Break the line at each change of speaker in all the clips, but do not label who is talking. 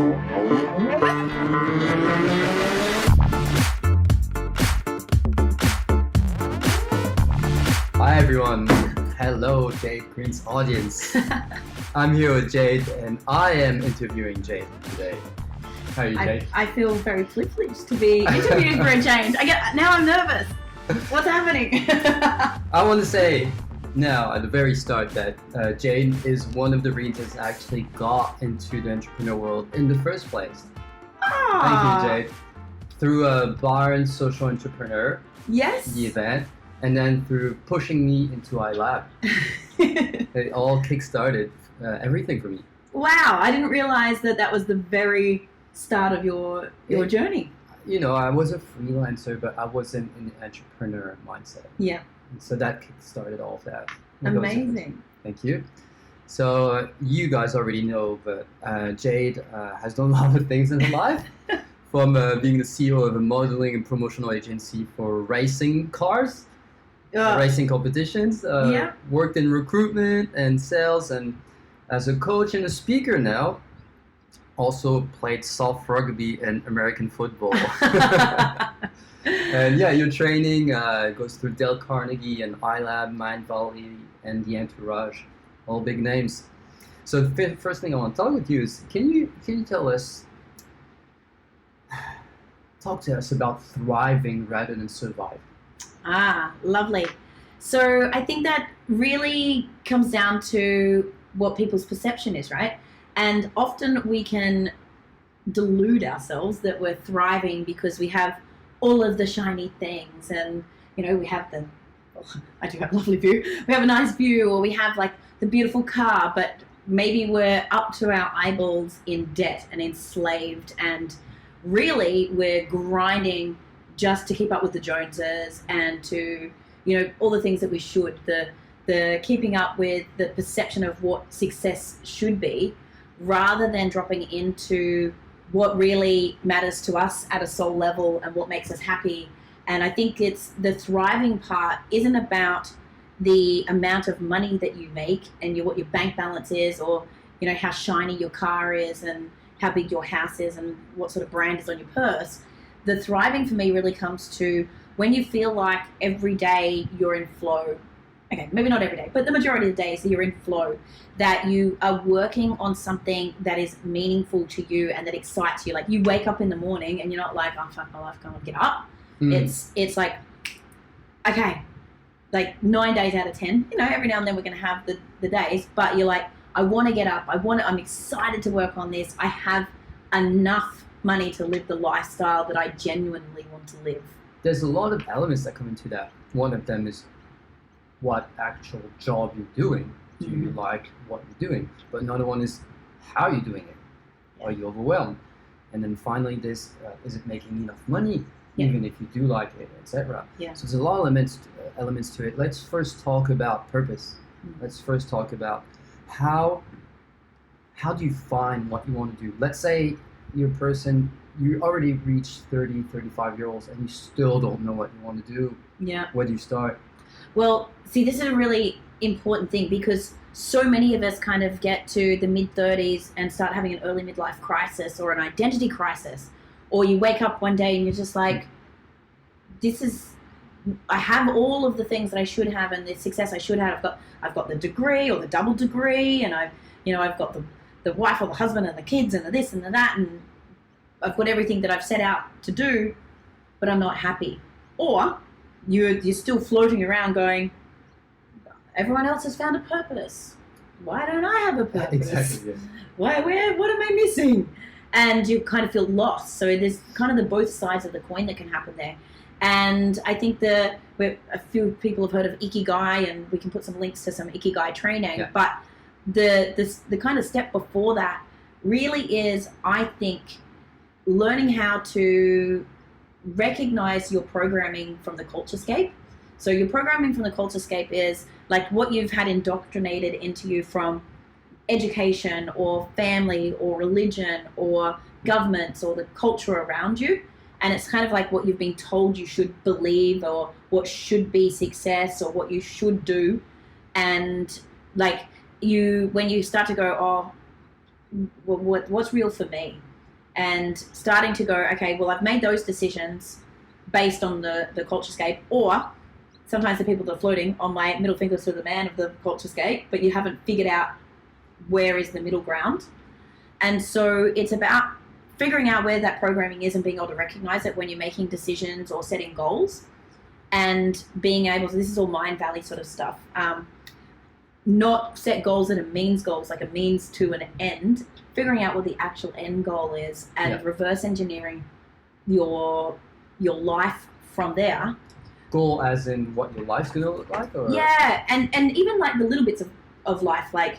Hi everyone, hello Jade Green's audience. I'm here with Jade and I am interviewing Jade today. How are you, Jade?
I feel very privileged to be interviewed for a change. Now I'm nervous. What's happening?
I want to say now at the very start that Jade is one of the reasons I actually got into the entrepreneur world in the first place. Thank you, Jade. Through a Barn Social Entrepreneur, the event, and then through pushing me into iLab. It all kick-started everything for me.
Wow, I didn't realize that was the very start of your journey.
You know, I was a freelancer, but I wasn't in the entrepreneur mindset.
Yeah.
And so that kick-started all of that.
Amazing.
Thank you. So you guys already know, but Jade has done a lot of things in her life. From being the CEO of a modeling and promotional agency for racing cars, racing competitions, worked in recruitment and sales, and as a coach and a speaker now, also played soft rugby and American football. And yeah, your training goes through Dale Carnegie and iLab, Mind Valley, and the Entourage, all big names. So the first thing I want to talk with you is, can you talk to us about thriving rather than survive?
Lovely. So I think that really comes down to what people's perception is, right? And often we can delude ourselves that we're thriving because we have all of the shiny things, and we have I do have a lovely view. We have a nice view, or we have like the beautiful car, but maybe we're up to our eyeballs in debt and enslaved, and really we're grinding just to keep up with the Joneses and to, all the things that we should, the keeping up with the perception of what success should be, rather than dropping into what really matters to us at a soul level and what makes us happy. And I think it's the thriving part isn't about the amount of money that you make and what your bank balance is, or how shiny your car is and how big your house is and what sort of brand is on your purse. The thriving for me really comes to when you feel like every day you're in flow. Okay, maybe not every day, but the majority of the days that you're in flow, that you are working on something that is meaningful to you and that excites you. Like you wake up in the morning and you're not like, oh fuck my life, can't get up. It's like, okay, like 9 days out of 10, every now and then we're going to have the days, but you're like, I want to get up. I'm excited to work on this. I have enough money to live the lifestyle that I genuinely want to live.
There's a lot of elements that come into that. One of them is what actual job you're doing. Do you like what you're doing? But another one is how you're doing it. Are you overwhelmed? And then finally, this is it making enough money, even if you do like it, etc.
Yeah.
So there's a lot of elements to it. Let's first talk about purpose. Let's first talk about how do you find what you want to do? Let's say you're a person, you already reached 30, 35-year-olds and you still don't know what you want to do.
Yeah.
Where do you start?
Well, see, this is a really important thing because so many of us kind of get to the mid-30s and start having an early midlife crisis or an identity crisis. Or you wake up one day and you're just like, I have all of the things that I should have and the success I should have. I've got the degree or the double degree, and I've got the wife or the husband and the kids and the this and the that, and I've got everything that I've set out to do, but I'm not happy. Or you're still floating around going, everyone else has found a purpose. Why don't I have a purpose?
Exactly. Yes.
What am I missing? And you kind of feel lost. So there's kind of the both sides of the coin that can happen there. And I think a few people have heard of Ikigai, and we can put some links to some Ikigai training. Yeah. But the kind of step before that really is, I think, learning how to recognize your programming from the culturescape. So your programming from the culturescape is like what you've had indoctrinated into you from education or family or religion or governments or the culture around you. And it's kind of like what you've been told you should believe, or what should be success, or what you should do. And like when you start to go, oh, well, what's real for me? and starting to go, okay, well, I've made those decisions based on the culturescape, or sometimes the people that are floating on my middle finger to the man of the culturescape, but you haven't figured out where is the middle ground. And so it's about figuring out where that programming is and being able to recognize it when you're making decisions or setting goals, and being able to, this is all mind valley sort of stuff, not set goals that are means goals, like a means to an end, figuring out what the actual end goal is, and reverse engineering your life from there.
Goal as in what your life's going to look like? Or?
Yeah, and even like the little bits of life, like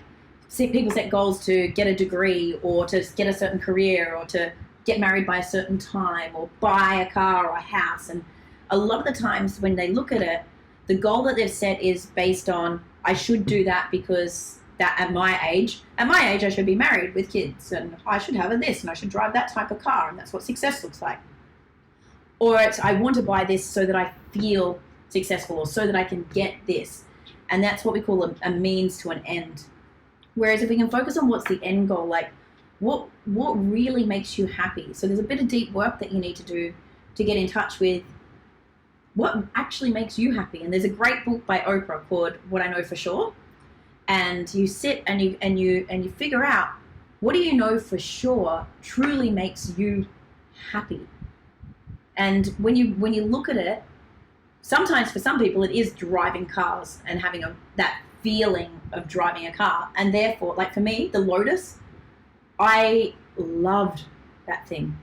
people set goals to get a degree, or to get a certain career, or to get married by a certain time, or buy a car or a house. And a lot of the times when they look at it, the goal that they've set is based on, I should do that because that at my age I should be married with kids, and I should have this, and I should drive that type of car, and that's what success looks like. Or it's, I want to buy this so that I feel successful, or so that I can get this. And that's what we call a means to an end. Whereas if we can focus on what's the end goal, like what really makes you happy. So there's a bit of deep work that you need to do to get in touch with what actually makes you happy. And there's a great book by Oprah called What I Know For Sure. And you sit and you figure out, what do you know for sure truly makes you happy? And when you look at it, sometimes for some people it is driving cars and having that feeling of driving a car. And therefore, like for me, the Lotus, I loved that thing.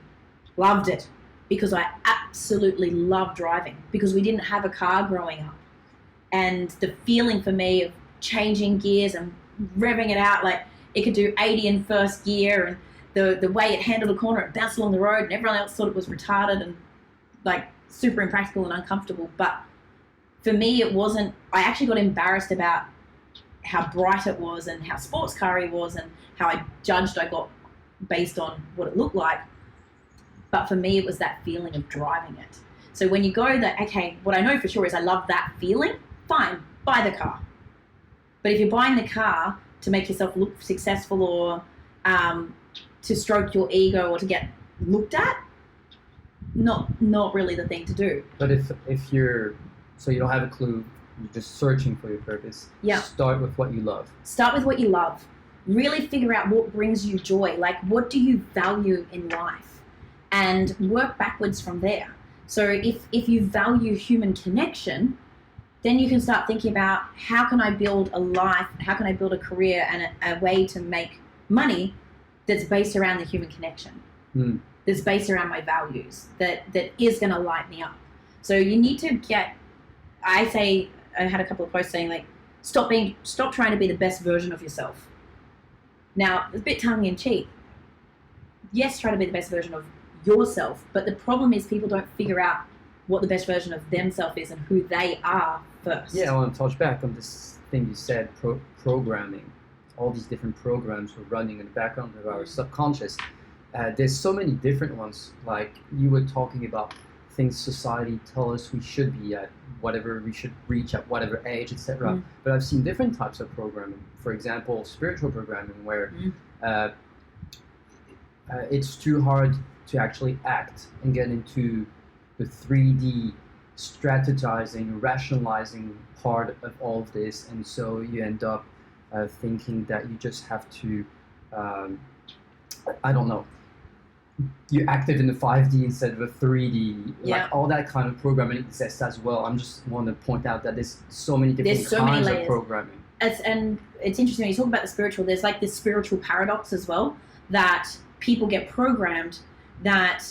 Loved it. Because I absolutely love driving, because we didn't have a car growing up. And the feeling for me of changing gears and revving it out, like it could do 80 in first gear, and the way it handled a corner, it bounced along the road, and everyone else thought it was retarded and like super impractical and uncomfortable. But for me, it wasn't. I actually got embarrassed about how bright it was and how sports car-y was and how I judged I got based on what it looked like. But for me, it was that feeling of driving it. So when you go that, okay, what I know for sure is I love that feeling, fine, buy the car. But if you're buying the car to make yourself look successful, or to stroke your ego, or to get looked at, not really the thing to do.
But if you're, so you don't have a clue, you're just searching for your purpose, start with what you love. Start with what you love.
Really figure out what brings you joy. Like, what do you value in life? And work backwards from there. So if you value human connection, then you can start thinking about, how can I build a life, how can I build a career and a way to make money that's based around the human connection, that's based around my values, that is going to light me up. So you need to get, I had a couple of posts saying, like, stop trying to be the best version of yourself. Now, it's a bit tongue-in-cheek. Yes, try to be the best version of yourself, but the problem is people don't figure out what the best version of themselves is and who they are first.
Yeah, I want to touch back on this thing you said, programming. All these different programs we're running in the background of our subconscious. There's so many different ones. Like you were talking about things society tell us we should be at, whatever we should reach at whatever age, etc. But I've seen different types of programming. For example, spiritual programming, where it's too hard to actually act and get into the 3D strategizing, rationalizing part of all of this, and so you end up thinking that you just have to, I don't know, you're active in the 5D instead of a 3D, like all that kind of programming exists as well. I'm just want to point out that there's so many different kinds of programming.
And it's interesting when you talk about the spiritual, there's like this spiritual paradox as well, that people get programmed that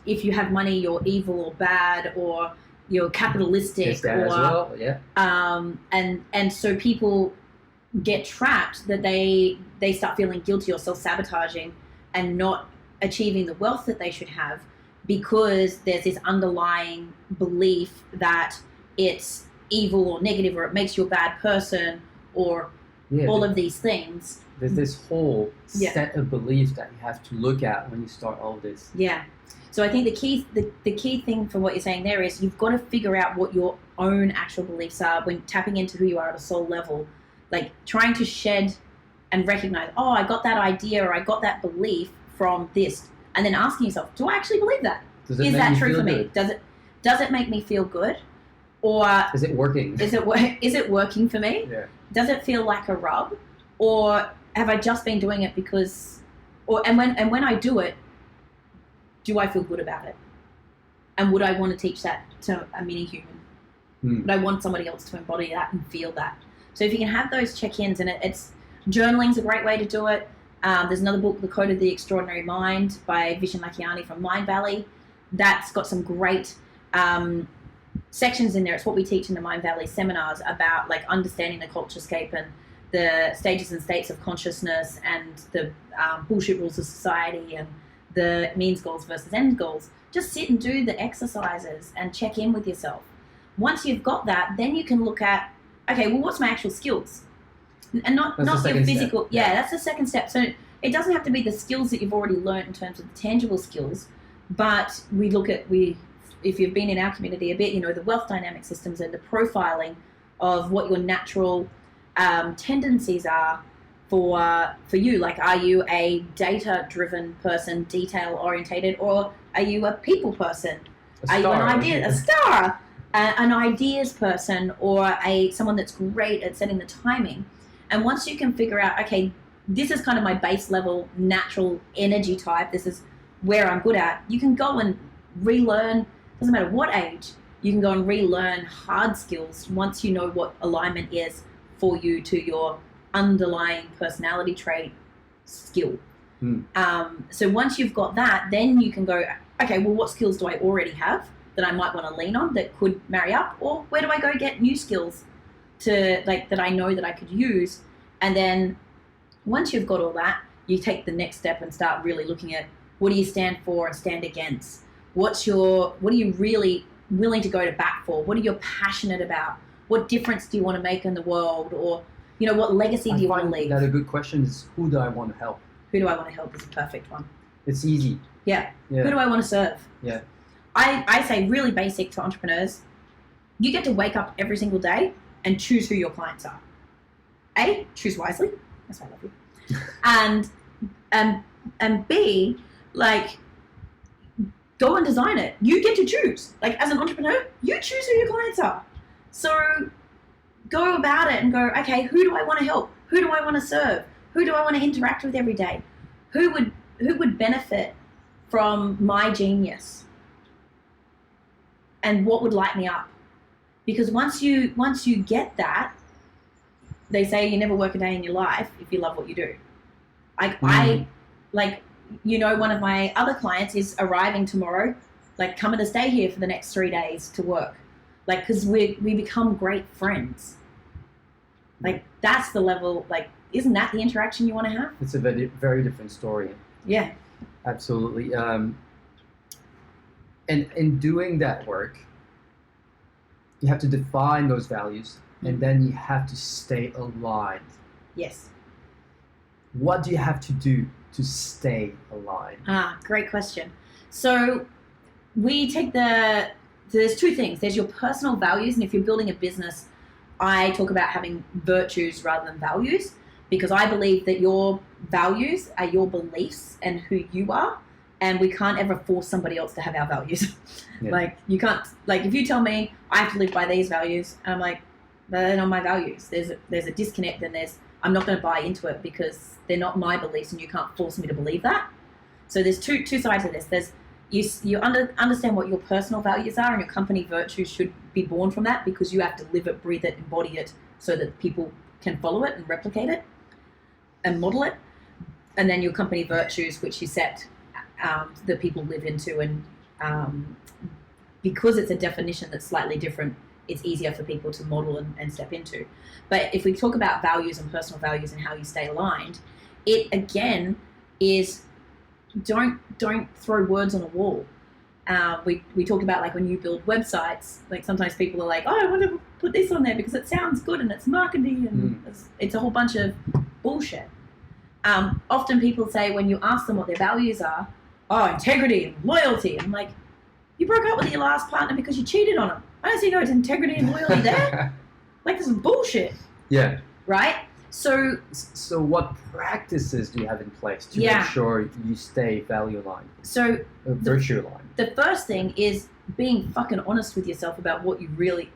if you have money, you're evil or bad, or you're capitalistic, or
as well,
and so people get trapped that they start feeling guilty or self-sabotaging and not achieving the wealth that they should have, because there's this underlying belief that it's evil or negative, or it makes you a bad person, or all of these things.
There's this whole set of beliefs that you have to look at when you start all this.
Yeah. So I think the key thing for what you're saying there is you've got to figure out what your own actual beliefs are when tapping into who you are at a soul level. Like trying to shed and recognize, oh, I got that idea or I got that belief from this. and then asking yourself, do I actually believe that?
Does it
Is
make
that
me
true
feel
for me?
good?
Does it make me feel good? Or
Is it working?
is it working for me?
Yeah.
Does it feel like a rub? Or have I just been doing it because, and when I do it, do I feel good about it? And would I want to teach that to a mini human? Would I want somebody else to embody that and feel that? So if you can have those check-ins, and journaling's a great way to do it. There's another book, The Code of the Extraordinary Mind by Vishen Lakhiani from Mind Valley. That's got some great sections in there. It's what we teach in the Mind Valley seminars about like understanding the culturescape and the stages and states of consciousness and the bullshit rules of society and the means goals versus end goals. Just sit and do the exercises and check in with yourself. Once you've got that, then you can look at, okay, well, what's my actual skills? And not your physical. Yeah, that's the second step. So it doesn't have to be the skills that you've already learned in terms of the tangible skills, but we look at, if you've been in our community a bit, the wealth dynamic systems and the profiling of what your natural tendencies are for you. Like, are you a data-driven person, detail-orientated, or are you a people person? Are you a star? An ideas person, or someone that's great at setting the timing. And once you can figure out, okay, this is kind of my base level natural energy type, this is where I'm good at, you can go and relearn, doesn't matter what age, you can go and relearn hard skills once you know what alignment is for you to your underlying personality trait skill. So once you've got that, then you can go, okay, well, what skills do I already have that I might want to lean on that could marry up, or where do I go get new skills to that I know that I could use? And then once you've got all that, you take the next step and start really looking at, what do you stand for and stand against? What are you really willing to go to bat for? What are you passionate about? What difference do you want to make in the world? Or, what legacy do you want to leave?
That a good question is, who do I want to help?
Who do I want to help is a perfect one.
It's easy.
Yeah. Who do I want to serve?
Yeah.
I say really basic to entrepreneurs, you get to wake up every single day and choose who your clients are. A, choose wisely. That's why I love you. And B, go and design it. You get to choose. As an entrepreneur, you choose who your clients are. So go about it and go, okay, who do I want to help? Who do I want to serve? Who do I want to interact with every day? Who would benefit from my genius? And what would light me up? Because once you get that, they say you never work a day in your life if you love what you do. One of my other clients is arriving tomorrow, coming to stay here for the next 3 days to work. Because we become great friends. That's the level, isn't that the interaction you want to have?
It's a very, very different story.
Yeah.
Absolutely. And in doing that work, you have to define those values, and then you have to stay aligned.
Yes.
What do you have to do to stay aligned?
Great question. So we take there's two things. There's your personal values, and if you're building a business, I talk about having virtues rather than values, because I believe that your values are your beliefs and who you are, and we can't ever force somebody else to have our values. Yeah. You can't, if you tell me I have to live by these values, I'm they're not my values. There's a disconnect, and I'm not going to buy into it because they're not my beliefs, and you can't force me to believe that. So there's two sides of this. There's you understand what your personal values are, and your company virtues should be born from that, because you have to live it, breathe it, embody it, so that people can follow it and replicate it and model it. And then your company virtues, which you set that people live into, and because it's a definition that's slightly different, it's easier for people to model and step into. But if we talk about values and personal values and how you stay aligned, it again is don't throw words on a wall. We talked about when you build websites, sometimes people are like, oh, I want to put this on there because it sounds good and it's marketing, and it's a whole bunch of bullshit. Often people say, when you ask them what their values are, integrity and loyalty. I'm like, you broke up with your last partner because you cheated on him. I don't see no integrity and loyalty there. This is bullshit.
Yeah.
Right? So
So what practices do you have in place to
Yeah.
make sure you stay value aligned,
so
virtue aligned?
the first thing is being fucking honest with yourself about what you really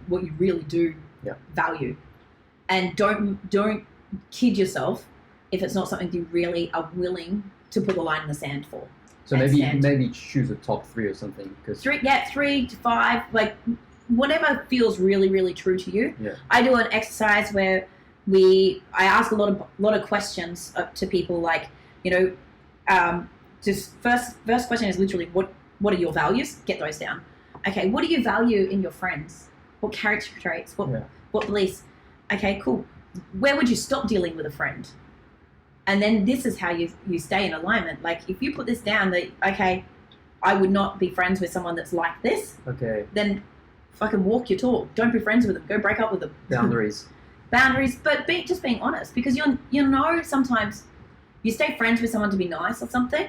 do
Yeah.
value, and don't kid yourself if it's not something you really are willing to put the line in the sand for.
So
and
maybe
stand.
choose a top 3 or something, because
3 to 5, like whatever feels really, really true to you.
Yeah.
I do an exercise where I ask a lot of questions to people, like, just first question is literally what are your values? Get those down. Okay, what do you value in your friends? What character traits? What beliefs? Okay, cool. Where would you stop dealing with a friend? And then this is how you stay in alignment. Like, if you put this down, that, okay, I would not be friends with someone that's like this,
Okay.
then fucking walk your talk. Don't be friends with them. Go break up with them.
Boundaries.
Boundaries, but just being honest, because sometimes you stay friends with someone to be nice or something,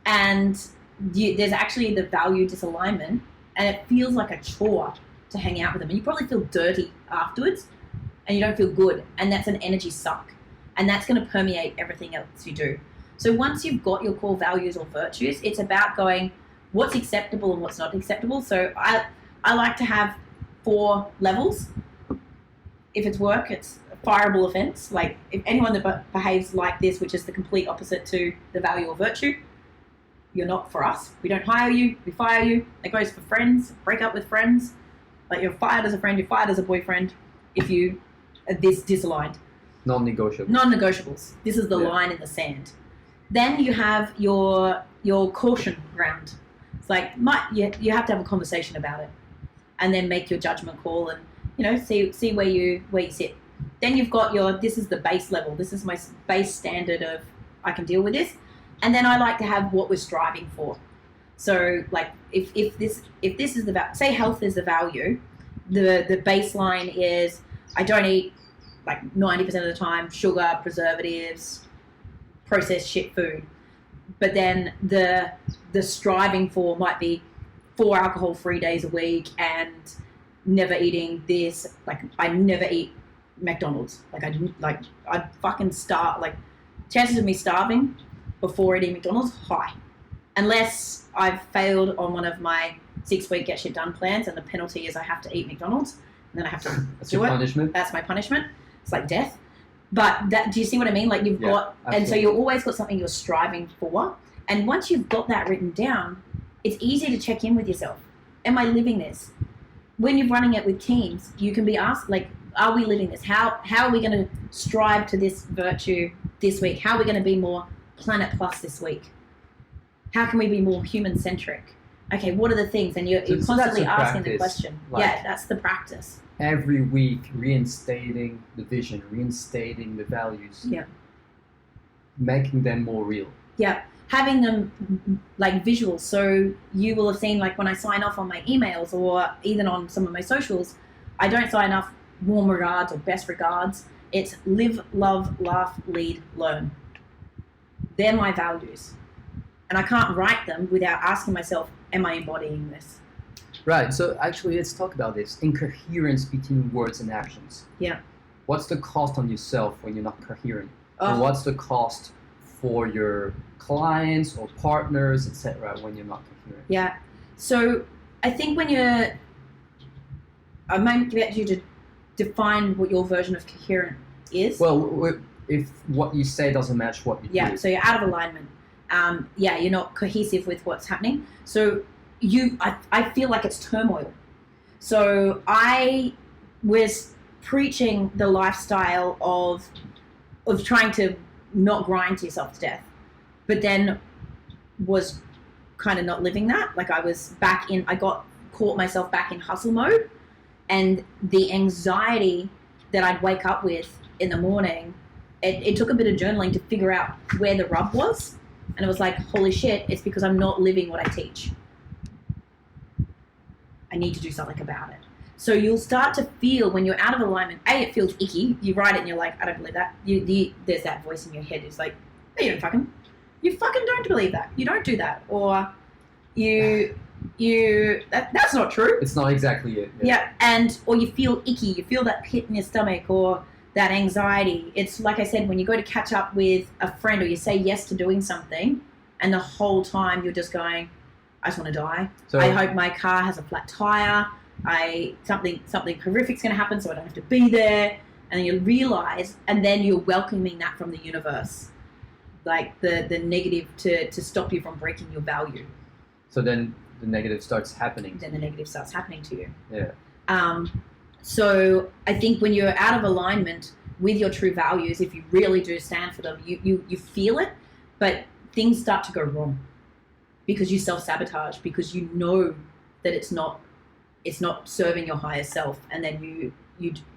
and there's actually the value disalignment, and it feels like a chore to hang out with them, and you probably feel dirty afterwards, and you don't feel good, and that's an energy suck, and that's going to permeate everything else you do. So once you've got your core values or virtues, it's about going, what's acceptable and what's not acceptable. So I like to have 4 levels. If it's work, it's a fireable offence. Like, if anyone that behaves like this, which is the complete opposite to the value or virtue, you're not for us. We don't hire you, we fire you. That goes for friends, break up with friends. Like, you're fired as a friend, you're fired as a boyfriend if you are this disaligned.
Non-negotiable.
Non-negotiables. This is the line in the sand. Then you have your caution ground. It's like, you have to have a conversation about it, and then make your judgment call, and see where you sit. Then you've got this is the base level. This is my base standard of, I can deal with this. And then I like to have what we're striving for. So, like, if this is say health is the value, the baseline is, I don't eat, like, 90% of the time, sugar, preservatives, processed shit food. But then the striving for might be 4 alcohol-free days a week, and never eating this. Like, I never eat McDonald's. I'd fucking starve. Like, chances of me starving before eating McDonald's, high. Unless I've failed on one of my 6-week get shit done plans, and the penalty is I have to eat McDonald's, and then I have to
That's
do
your
it.
punishment.
That's my punishment. It's like death. But do you see what I mean? Like, you've got,
absolutely.
and so you've always got something you're striving for. And once you've got that written down, it's easy to check in with yourself. Am I living this? When you're running it with teams, you can be asked, like, are we living this? How are we going to strive to this virtue this week? How are we going to be more Planet Plus this week? How can we be more human-centric? Okay, what are the things? And you're constantly asking the question. That's the practice.
Every week, reinstating the vision, reinstating the values.
Yeah.
Making them more real.
Yeah. Having them like visuals. So you will have seen, like, when I sign off on my emails, or even on some of my socials, I don't sign off warm regards or best regards. It's live, love, laugh, lead, learn. They're my values. And I can't write them without asking myself, am I embodying this?
Right. So actually, let's talk about this. Incoherence between words and actions.
Yeah.
What's the cost on yourself when you're not coherent?
Oh.
And what's the cost for your clients or partners, etc., when you're not coherent?
Yeah. So I think I might get you to define what your version of coherent is.
Well, if what you say doesn't match what you do.
Yeah, so you're out of alignment. You're not cohesive with what's happening. So I feel like it's turmoil. So I was preaching the lifestyle of trying to not grind yourself to death, but then was kind of not living that. Like, I caught myself back in hustle mode, and the anxiety that I'd wake up with in the morning, it took a bit of journaling to figure out where the rub was. And it was like, holy shit, it's because I'm not living what I teach. I need to do something about it. So you'll start to feel, when you're out of alignment, it feels icky. You write it and you're like, I don't believe that. There's that voice in your head. It's like, you don't fucking don't believe that. You don't do that. Or that's not true.
It's not exactly it.
Yeah. Or you feel icky. You feel that pit in your stomach, or that anxiety. It's like I said, when you go to catch up with a friend or you say yes to doing something and the whole time you're just going, I just want to die.
So
I hope my car has a flat tire. Something horrific's going to happen so I don't have to be there. And then you realize, and then you're welcoming that from the universe. Like the negative to stop you from breaking your value.
So then the negative starts happening.
Then the negative starts happening to you.
Yeah.
So I think when you're out of alignment with your true values, if you really do stand for them, you feel it, but things start to go wrong because you self-sabotage, because you know that it's not serving your higher self, and then you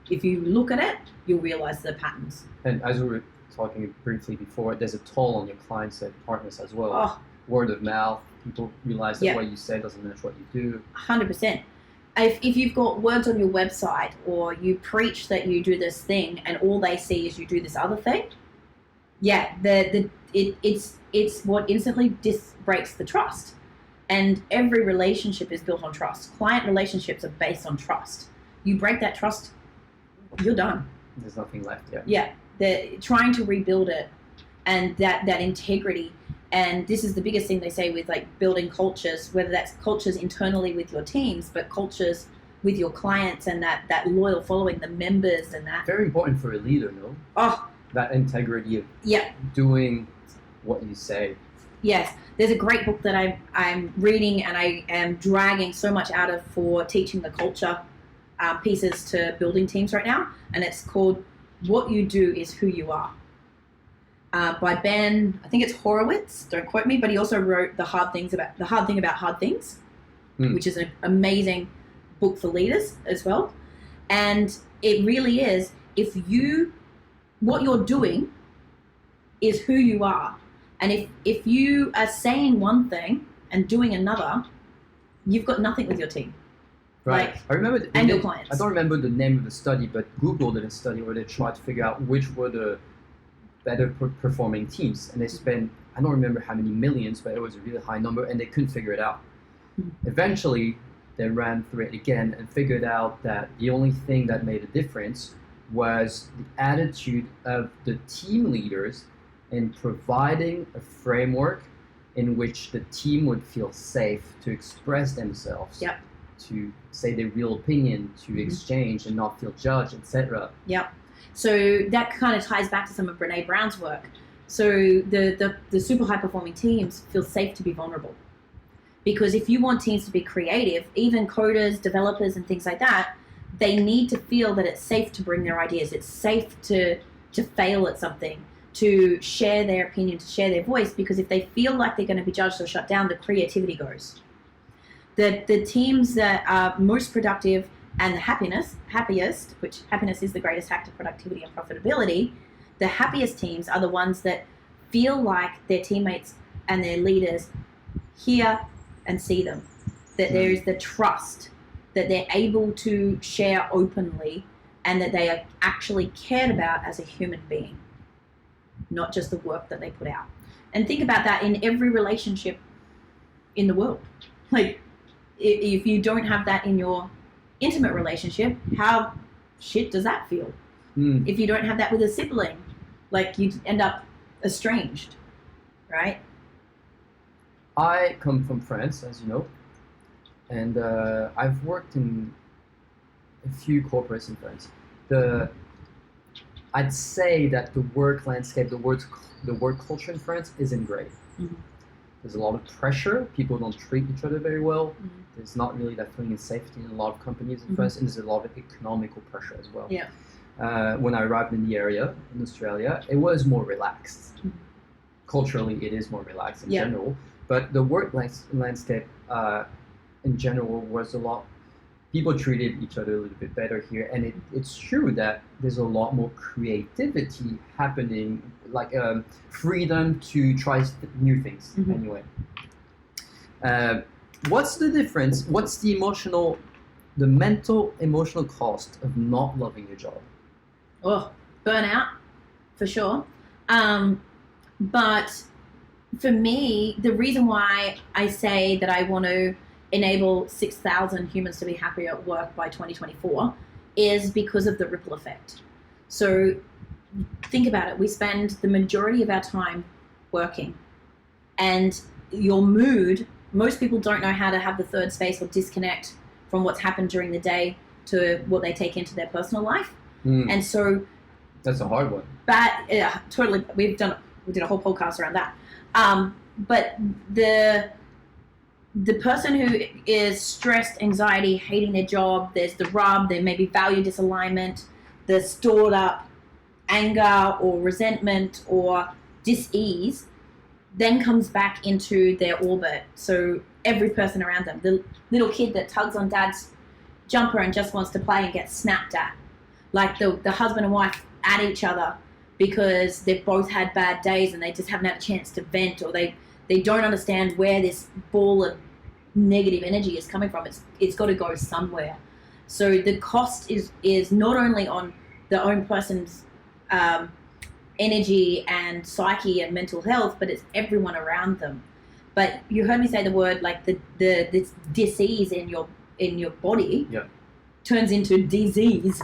if you look at it, you'll realize the patterns.
And as we were talking briefly before, there's a toll on your clients and partners as well.
Oh.
Word of mouth, people realize that
Yeah.
what you say doesn't match what you do.
100%. If you've got words on your website or you preach that you do this thing and all they see is you do this other thing, yeah, it's what instantly breaks the trust. And every relationship is built on trust. Client relationships are based on trust. You break that trust, you're done.
There's nothing left. Yeah.
Yeah, they're trying to rebuild it, and that integrity. And this is the biggest thing they say with like building cultures, whether that's cultures internally with your teams, but cultures with your clients and that loyal following, the members and that.
Very important for a leader, no?
Oh,
That integrity of
yeah.
doing what you say.
Yes. There's a great book that I'm reading and I am dragging so much out of for teaching the culture pieces to building teams right now. And it's called What You Do Is Who You Are. By Ben, I think it's Horowitz, don't quote me, but he also wrote The Hard Thing About Hard Things, which is an amazing book for leaders as well. And it really is, what you're doing is who you are. And if you are saying one thing and doing another, you've got nothing with your team.
Right.
Like,
I remember
and your clients.
I don't remember the name of the study, but Google did a study where they tried to figure out which were the better performing teams, and they spent, I don't remember how many millions, but it was a really high number, and they couldn't figure it out. Eventually, they ran through it again and figured out that the only thing that made a difference was the attitude of the team leaders in providing a framework in which the team would feel safe to express themselves,
Yep.
to say their real opinion, to exchange and not feel judged, etc.
Yep. So that kind of ties back to some of Brene Brown's work. So the super high performing teams feel safe to be vulnerable. Because if you want teams to be creative, even coders, developers and things like that, they need to feel that it's safe to bring their ideas. It's safe to fail at something, to share their opinion, to share their voice, because if they feel like they're going to be judged or shut down, the creativity goes. The teams that are most productive and the happiest, which happiness is the greatest hack to productivity and profitability, the happiest teams are the ones that feel like their teammates and their leaders hear and see them, that there is the trust, that they're able to share openly, and that they are actually cared about as a human being, not just the work that they put out. And think about that in every relationship in the world. Like, if you don't have that in your intimate relationship, how shit does that feel? If you don't have that with a sibling, like, you end up estranged, right?
I come from France, as you know, and I've worked in a few corporates in France. I'd say that the work landscape, the work culture in France isn't great. There's a lot of pressure. People don't treat each other very well. There's not really that feeling of safety in a lot of companies in France, and there's a lot of economical pressure as well.
Yeah.
When I arrived in the area, in Australia, it was more relaxed. Culturally, it is more relaxed in general, but the work landscape in general was a lot, people treated each other a little bit better here, and it's true that there's a lot more creativity happening, like freedom to try new things anyway. What's the difference? What's the mental, emotional cost of not loving your job?
Oh, burnout, for sure. But for me, the reason why I say that I want to enable 6,000 humans to be happier at work by 2024 is because of the ripple effect. So think about it. We spend the majority of our time working, and your mood, most people don't know how to have the third space or disconnect from what's happened during the day to what they take into their personal life. And so
that's a hard one.
Totally. We did a whole podcast around that. But the person who is stressed, anxiety, hating their job, there's the rub, there may be value disalignment, the stored up anger or resentment or dis-ease, then comes back into their orbit. So every person around them, the little kid that tugs on dad's jumper and just wants to play and gets snapped at, like the husband and wife at each other because they've both had bad days and they just haven't had a chance to vent, or they don't understand where this ball of negative energy is coming from. It's got to go somewhere. So the cost is not only on the own person's energy and psyche and mental health, but it's everyone around them. But you heard me say the word, like this disease in your body turns into disease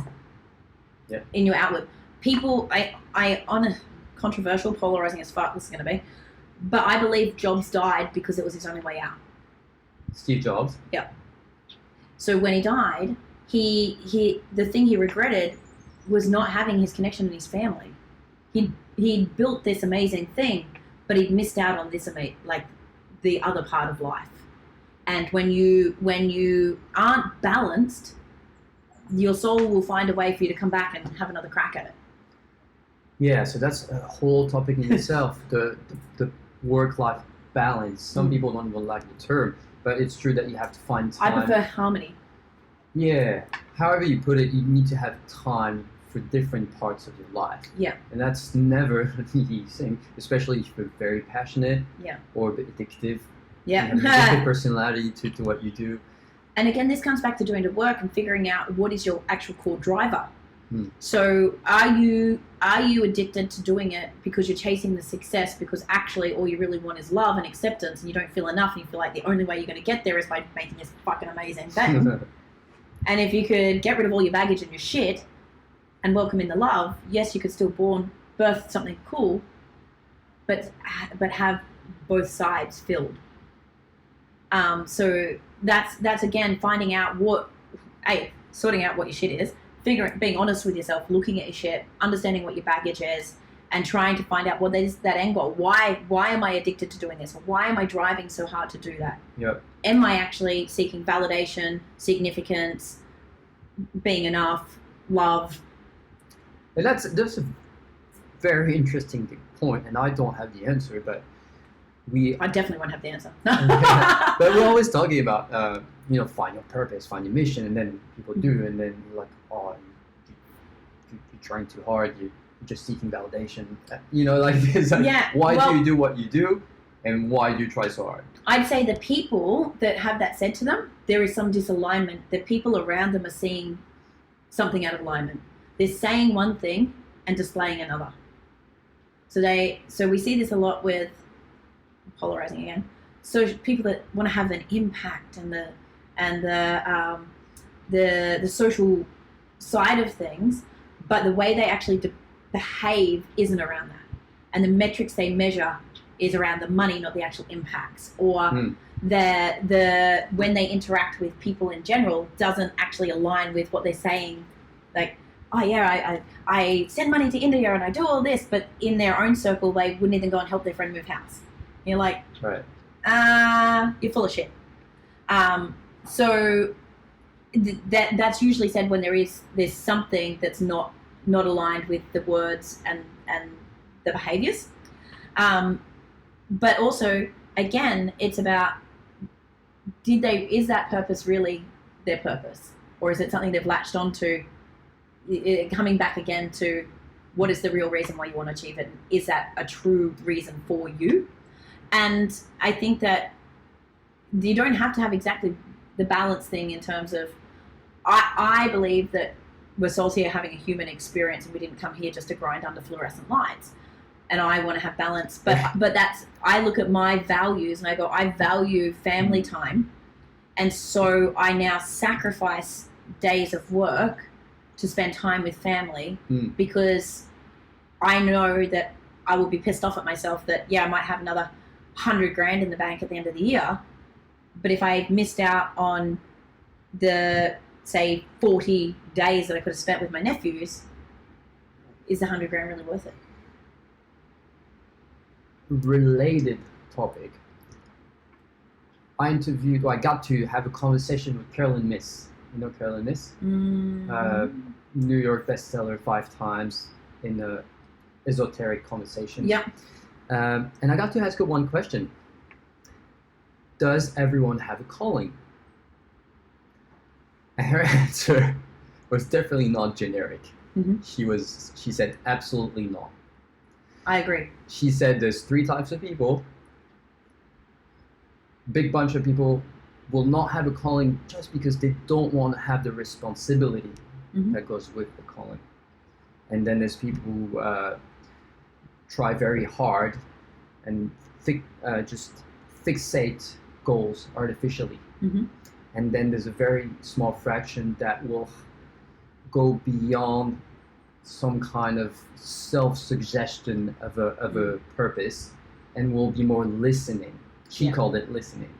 in your outward. People, I on a controversial, polarizing as fuck this is going to be, but I believe Jobs died because it was his only way out.
Steve Jobs?
Yeah. So when he died, he the thing he regretted was not having his connection in his family. He'd built this amazing thing, but he'd missed out on this like the other part of life. And when you aren't balanced, your soul will find a way for you to come back and have another crack at it.
Yeah, so that's a whole topic in itself, the work-life balance. Some people don't even like the term, but it's true that you have to find time.
I prefer harmony.
Yeah, however you put it, you need to have time for different parts of your life.
Yeah.
And that's never an easy thing, especially if you're very passionate or a bit addictive.
Yeah.
You have a different personality to what you do.
And again, this comes back to doing the work and figuring out what is your actual core driver. So are you addicted to doing it because you're chasing the success, because actually all you really want is love and acceptance, and you don't feel enough, and you feel like the only way you're going to get there is by making this fucking amazing thing. And if you could get rid of all your baggage and your shit and welcome in the love, yes, you could still birth something cool, but have both sides filled. So that's again finding out sorting out what your shit is, being honest with yourself, looking at your shit, understanding what your baggage is, and trying to find out what is that end goal. Why am I addicted to doing this? Why am I driving so hard to do that?
Yep.
Am I actually seeking validation, significance, being enough, love?
And that's a very interesting point, and I don't have the answer, but
I definitely won't have the answer.
But we're always talking about, find your purpose, find your mission, and then people do, and then you're like, oh, you're trying too hard, you're just seeking validation. Like this. Why do you do what you do, and why do you try so hard?
I'd say the people that have that said to them, there is some disalignment. The people around them are seeing something out of alignment. They're saying one thing and displaying another. So we see this a lot with polarizing again. So people that want to have an impact and the social side of things, but the way they actually behave isn't around that, and the metrics they measure is around the money, not the actual impacts, or the when they interact with people in general doesn't actually align with what they're saying. Like, oh yeah, I send money to India and I do all this, but in their own circle they wouldn't even go and help their friend move house. You're like,
right.
You're full of shit. So that's usually said when there's something that's not aligned with the words and the behaviors. But also, again, it's about, is that purpose really their purpose? Or is it something they've latched onto, coming back again to what is the real reason why you want to achieve it? Is that a true reason for you? And I think that you don't have to have exactly the balance thing in terms of, I believe that we're souls here having a human experience, and we didn't come here just to grind under fluorescent lights. And I want to have balance, but I look at my values and I go, I value family time, and so I now sacrifice days of work to spend time with family
Mm.
because I know that I will be pissed off at myself that, I might have another 100 grand in the bank at the end of the year. But if I missed out on the, say, 40 days that I could have spent with my nephews, is the 100 grand really worth it?
Related topic. I got to have a conversation with Carolyn Miss. You know Carolyn Miss? New York bestseller 5 times in a esoteric conversation.
Yeah.
And I got to ask her one question. Does everyone have a calling? And her answer was definitely not generic.
Mm-hmm.
She said absolutely not.
I agree.
She said there's 3 types of people. Big bunch of people will not have a calling just because they don't want to have the responsibility that goes with the calling. And then there's people who try very hard and just fixate goals artificially.
Mm-hmm.
And then there's a very small fraction that will go beyond some kind of self-suggestion of a purpose and will be more listening. She called it listening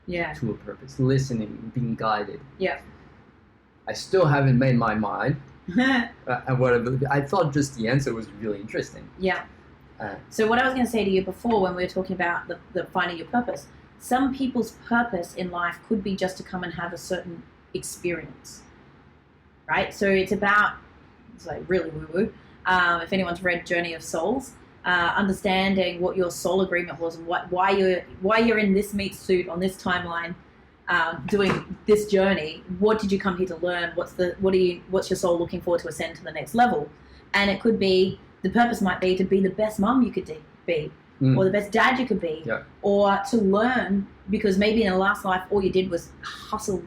to a purpose. Listening, being guided.
Yeah.
I still haven't made my mind. I thought just the answer was really interesting.
Yeah. So what I was going to say to you before when we were talking about the finding your purpose, some people's purpose in life could be just to come and have a certain experience, right? So it's like really woo-woo. If anyone's read Journey of Souls, understanding what your soul agreement was and why you're in this meat suit on this timeline, doing this journey. What did you come here to learn? What's your soul looking for to ascend to the next level? And it could be, the purpose might be to be the best mom you could be, or the best dad you could be, or to learn, because maybe in the last life all you did was hustle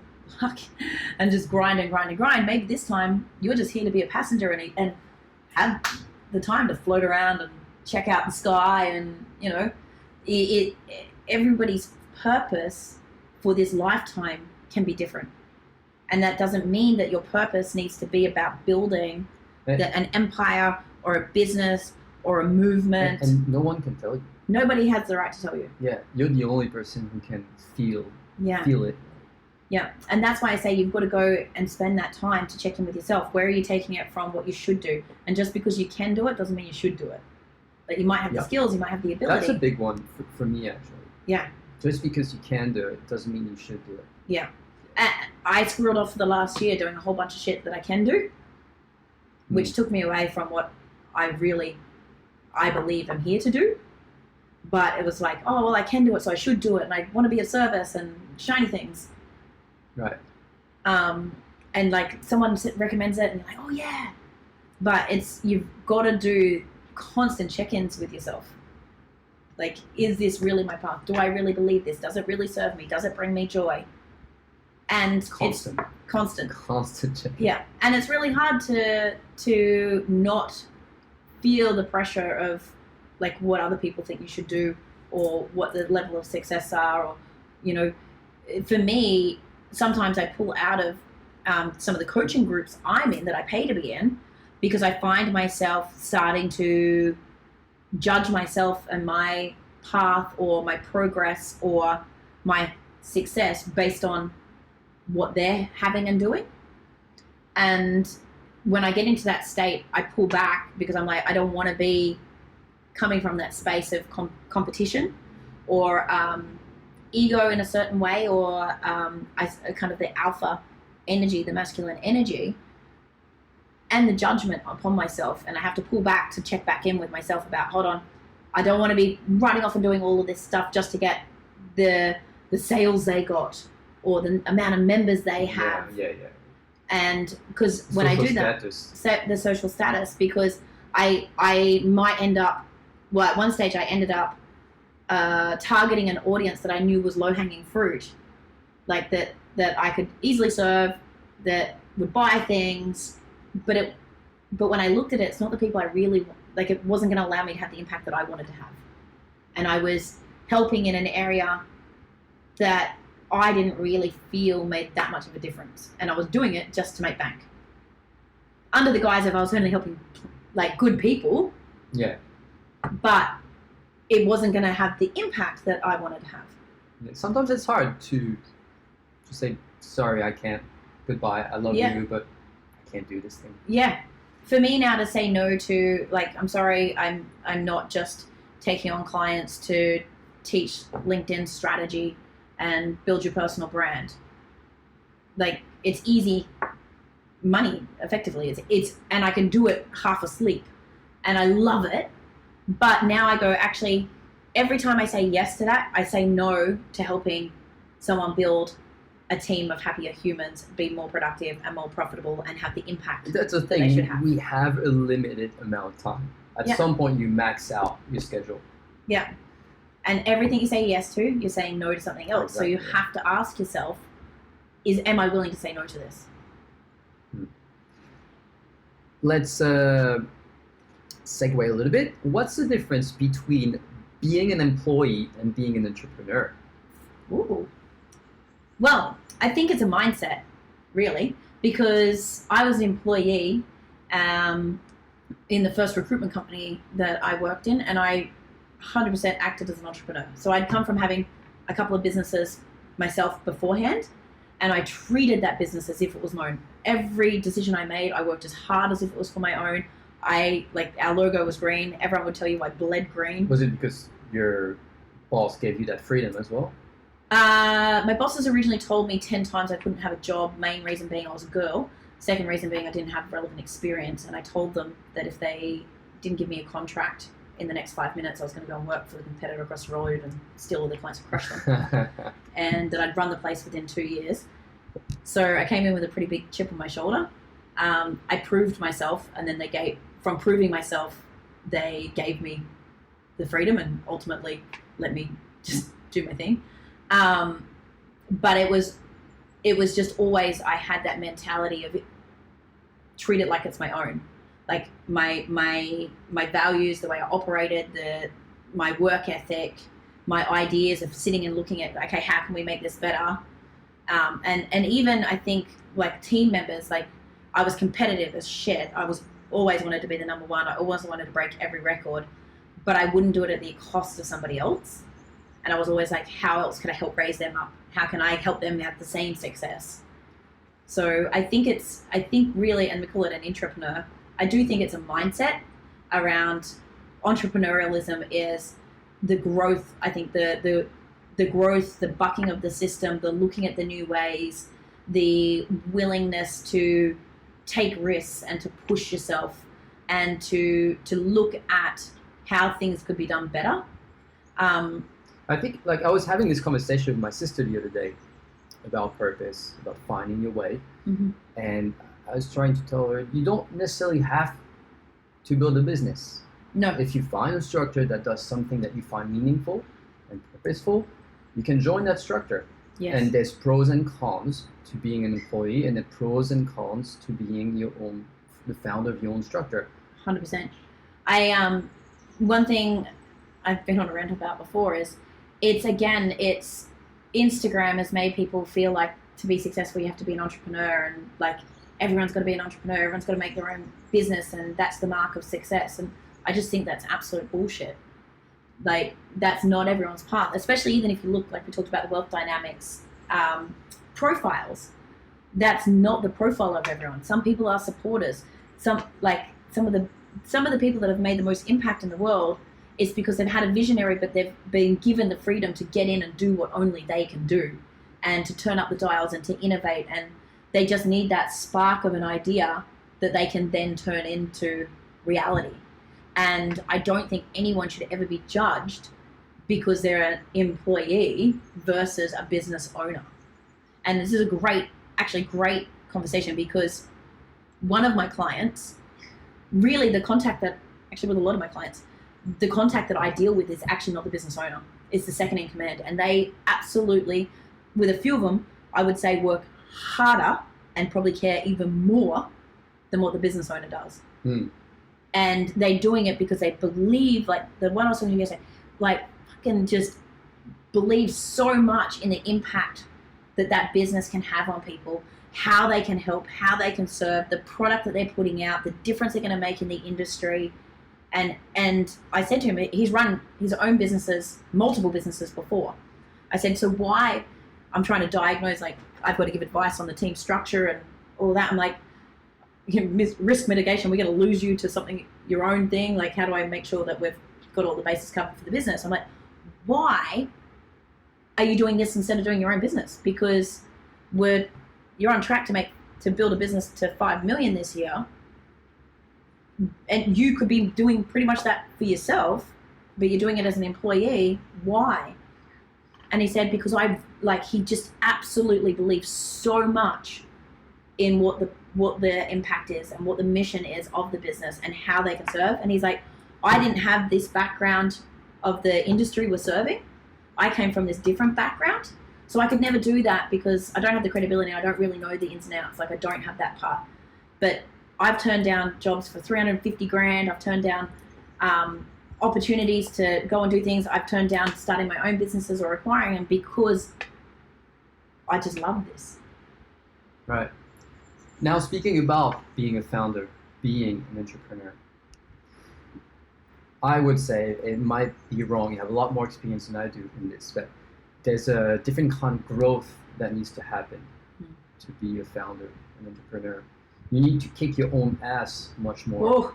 and just grind and grind and grind. Maybe this time you're just here to be a passenger and have the time to float around and check out the sky, and everybody's purpose for this lifetime can be different, and that doesn't mean that your purpose needs to be about building an empire or a business or a movement.
And no one can tell you.
Nobody has the right to tell you.
Yeah, you're the only person who can feel it.
Yeah, and that's why I say you've got to go and spend that time to check in with yourself. Where are you taking it from? What you should do? And just because you can do it doesn't mean you should do it. Like, you might have the skills, you might have the ability.
That's a big one for me, actually.
Yeah.
Just because you can do it doesn't mean you should do it.
Yeah. I screwed off for the last year doing a whole bunch of shit that I can do, which took me away from what I believe I'm here to do. But it was like, oh, well, I can do it, so I should do it, and I want to be of service and shiny things.
Right.
And like someone recommends it and you're like, oh yeah. But you've got to do constant check-ins with yourself. Like, is this really my path? Do I really believe this? Does it really serve me? Does it bring me joy? And
constant check-in.
Yeah. And it's really hard to not feel the pressure of like what other people think you should do, or what the level of success are, or for me, sometimes I pull out of some of the coaching groups I'm in that I pay to be in, because I find myself starting to judge myself and my path or my progress or my success based on what they're having and doing. And when I get into that state, I pull back, because I'm like, I don't want to be coming from that space of competition or ego in a certain way, or kind of the alpha energy, the masculine energy, and the judgment upon myself. And I have to pull back to check back in with myself about, hold on, I don't want to be running off and doing all of this stuff just to get the sales they got or the amount of members they have.
Yeah.
And because when I do that, the social status, because I might end up, well, at one stage I ended up targeting an audience that I knew was low-hanging fruit, like that I could easily serve, that would buy things, but when I looked at it, it's not the people I really, like, it wasn't going to allow me to have the impact that I wanted to have. And I was helping in an area that I didn't really feel made that much of a difference, and I was doing it just to make bank. under the guise of I was only helping like good people,
Yeah.
but it wasn't going to have the impact that I wanted to have.
Sometimes it's hard to say, sorry, I can't, goodbye, I love you, but I can't do this thing.
Yeah. For me now to say no to, like, I'm sorry, I'm not just taking on clients to teach LinkedIn strategy and build your personal brand. Like, it's easy money, effectively. It's and I can do it half asleep, and I love it. But now I go, actually, every time I say yes to that, I say no to helping someone build a team of happier humans, be more productive and more profitable, and have the impact.
That's the thing.
they should have.
We have a limited amount of time. At some point, you max out your schedule.
Yeah. And everything you say yes to, you're saying no to something else.
Exactly.
So you have to ask yourself, am I willing to say no to this?
Let's segue a little bit. What's the difference between being an employee and being an entrepreneur?
Ooh. Well, I think it's a mindset, really, because I was an employee in the first recruitment company that I worked in, and I 100% acted as an entrepreneur. So I'd come from having a couple of businesses myself beforehand, and I treated that business as if it was my own. Every decision I made, I worked as hard as if it was for my own. Our logo was green. Everyone would tell you I bled green.
Was it because your boss gave you that freedom as well?
My bosses originally told me 10 times I couldn't have a job. Main reason being I was a girl. Second reason being I didn't have relevant experience. And I told them that if they didn't give me a contract in the next 5 minutes, I was going to go and work for the competitor across the road and steal all their clients and crush them. And that I'd run the place within 2 years. So I came in with a pretty big chip on my shoulder. I proved myself, and then from proving myself, they gave me the freedom and ultimately let me just do my thing. But it was just always, I had that mentality of treat it like it's my own. Like my values, the way I operated, my work ethic, my ideas of sitting and looking at, okay, how can we make this better? And even I think like team members, like I was competitive as shit. I was always wanted to be the number one. I always wanted to break every record, but I wouldn't do it at the cost of somebody else. And I was always like, how else could I help raise them up? How can I help them have the same success? So I think really, and we call it an entrepreneur, I do think it's a mindset around entrepreneurialism is the growth. I think the growth, the bucking of the system, the looking at the new ways, the willingness to take risks and to push yourself and to look at how things could be done better.
I think, like, I was having this conversation with my sister the other day about purpose, about finding your way.
Mm-hmm.
And I was trying to tell her, you don't necessarily have to build a business.
No.
If you find a structure that does something that you find meaningful and purposeful, you can join that structure.
Yes.
And there's pros and cons to being an employee, and the pros and cons to being the founder of your own structure.
100%. One thing I've been on a rant about before is it's Instagram has made people feel like to be successful you have to be an entrepreneur, and like everyone's got to be an entrepreneur, everyone's got to make their own business, and that's the mark of success. And I just think that's absolute bullshit. Like, that's not everyone's path, especially even if you look, like we talked about the wealth dynamics profiles. That's not the profile of everyone. Some people are supporters. Some of the people that have made the most impact in the world is because they've had a visionary, but they've been given the freedom to get in and do what only they can do, and to turn up the dials and to innovate. And they just need that spark of an idea that they can then turn into reality. And I don't think anyone should ever be judged because they're an employee versus a business owner. And this is a great conversation, because one of my clients, really with a lot of my clients, the contact that I deal with is actually not the business owner. It's the second in command. And they absolutely, with a few of them, I would say work harder and probably care even more than what the business owner does.
Mm.
And they're doing it because they believe, like the one I was talking to yesterday, like fucking just believe so much in the impact that business can have on people, how they can help, how they can serve, the product that they're putting out, the difference they're going to make in the industry. And I said to him, he's run his own businesses, multiple businesses before. I said, so why? I'm trying to diagnose, like, I've got to give advice on the team structure and all that. I'm like, risk mitigation, we're going to lose you to something, your own thing. Like, how do I make sure that we've got all the bases covered for the business? I'm like, why are you doing this instead of doing your own business? Because you're on track to build a business to 5 million this year. And you could be doing pretty much that for yourself, but you're doing it as an employee. Why? And he said, because he just absolutely believes so much in what the impact is and what the mission is of the business and how they can serve. And he's like, I didn't have this background of the industry we're serving. I came from this different background. So I could never do that because I don't have the credibility. I don't really know the ins and outs. Like, I don't have that part. But I've turned down jobs for 350 grand. I've turned down opportunities to go and do things. I've turned down starting my own businesses or acquiring them because I just love this.
Right. Now, speaking about being a founder, being an entrepreneur, I would say it might be wrong. You have a lot more experience than I do in this, but there's a different kind of growth that needs to happen to be a founder, an entrepreneur. You need to kick your own ass much more.
Oh,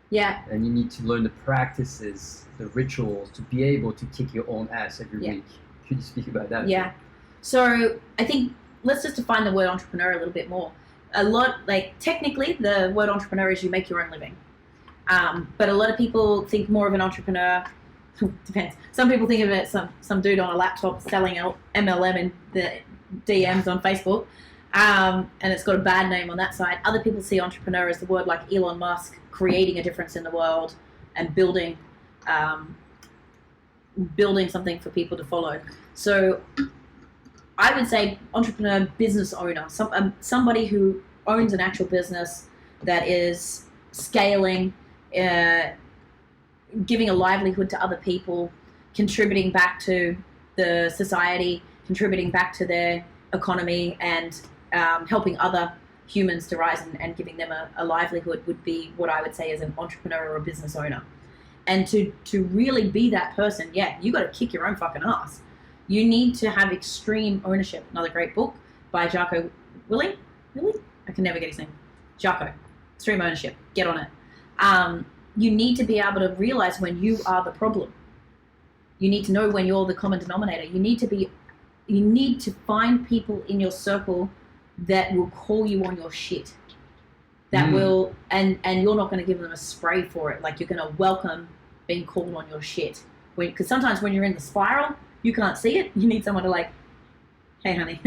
yeah.
And you need to learn the practices, the rituals to be able to kick your own ass every week. Could you speak about that?
Yeah. So I think let's just define the word entrepreneur a little bit more. Technically, the word entrepreneur is you make your own living. But a lot of people think more of an entrepreneur. Depends. Some people think of it some dude on a laptop selling MLM in the DMs on Facebook. And it's got a bad name on that side. Other people see entrepreneur as the word like Elon Musk, creating a difference in the world and building something for people to follow. So I would say entrepreneur, business owner, somebody who owns an actual business that is scaling, giving a livelihood to other people, contributing back to the society, contributing back to their economy, and helping other humans to rise and giving them a livelihood would be what I would say as an entrepreneur or a business owner. And to really be that person, you got to kick your own fucking ass. You need to have extreme ownership. Another great book by Jocko Willink. Really? I can never get his name. Jocko. Extreme ownership. Get on it. You need to be able to realize when you are the problem. You need to know when you're the common denominator. You need to find people in your circle that will call you on your shit. That will, and you're not going to give them a spray for it. Like, you're going to welcome being called on your shit. Because sometimes when you're in the spiral, you can't see it. You need someone to like, hey honey,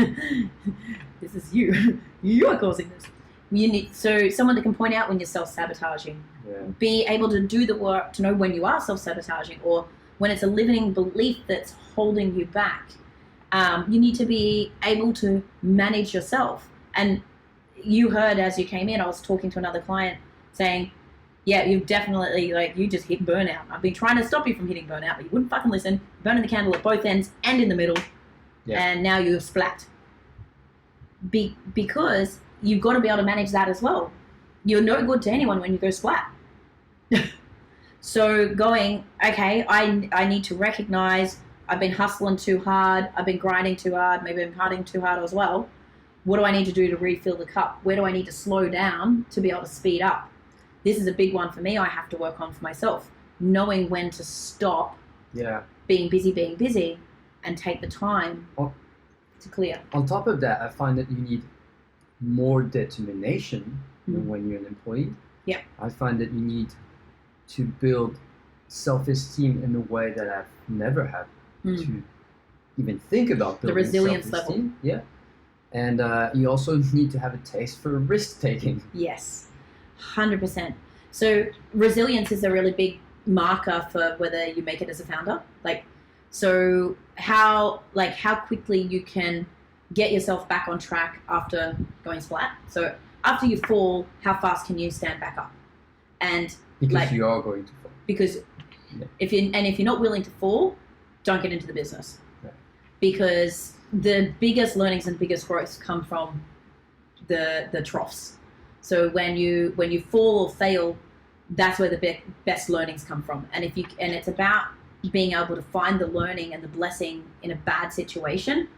this is you. You are causing this. You need someone that can point out when you're self-sabotaging.
Yeah.
Be able to do the work to know when you are self-sabotaging or when it's a limiting belief that's holding you back. You need to be able to manage yourself. And you heard as you came in, I was talking to another client saying, yeah, you've definitely, you just hit burnout. I've been trying to stop you from hitting burnout, but you wouldn't fucking listen. Burning the candle at both ends and in the middle. Yeah. And now you've splat. Because you've got to be able to manage that as well. You're no good to anyone when you go splat. So going, okay, I need to recognize I've been hustling too hard. I've been grinding too hard. Maybe I'm partying too hard as well. What do I need to do to refill the cup? Where do I need to slow down to be able to speed up? This is a big one for me. I have to work on for myself. Knowing when to stop being busy and take the time to clear.
On top of that, I find that you need more determination than when you're an employee.
Yeah.
I find that you need to build self-esteem in a way that I've never had to even think about building
the resilience
self-esteem.
level.
Yeah. And you also need to have a taste for risk-taking.
Yes, 100%. So resilience is a really big marker for whether you make it as a founder. So how quickly you can get yourself back on track after going splat. So after you fall, how fast can you stand back up? And
because you are going to fall.
Because if you're not willing to fall, don't get into the business.
Right.
Because the biggest learnings and biggest growths come from the troughs. So when you fall or fail, that's where the best learnings come from. And it's about being able to find the learning and the blessing in a bad situation,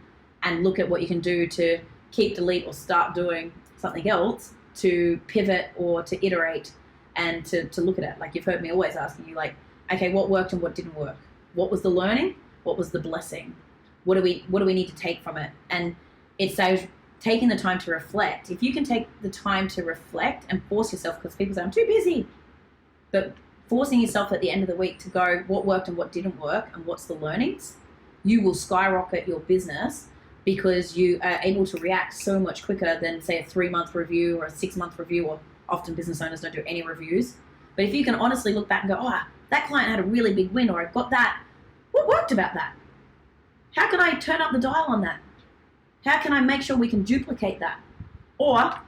and look at what you can do to keep, delete, or start doing something else to pivot or to iterate, and to look at it. Like, you've heard me always asking you, like, okay, what worked and what didn't work? What was the learning? What was the blessing? What do we need to take from it? And it's taking the time to reflect. If you can take the time to reflect and force yourself, because people say, I'm too busy, but forcing yourself at the end of the week to go, what worked and what didn't work, and what's the learnings, you will skyrocket your business, because you are able to react so much quicker than, say, a 3-month review or a 6-month review, or often business owners don't do any reviews. But if you can honestly look back and go, oh, that client had a really big win, or I've got that. What worked about that? How can I turn up the dial on that? How can I make sure we can duplicate that? Or,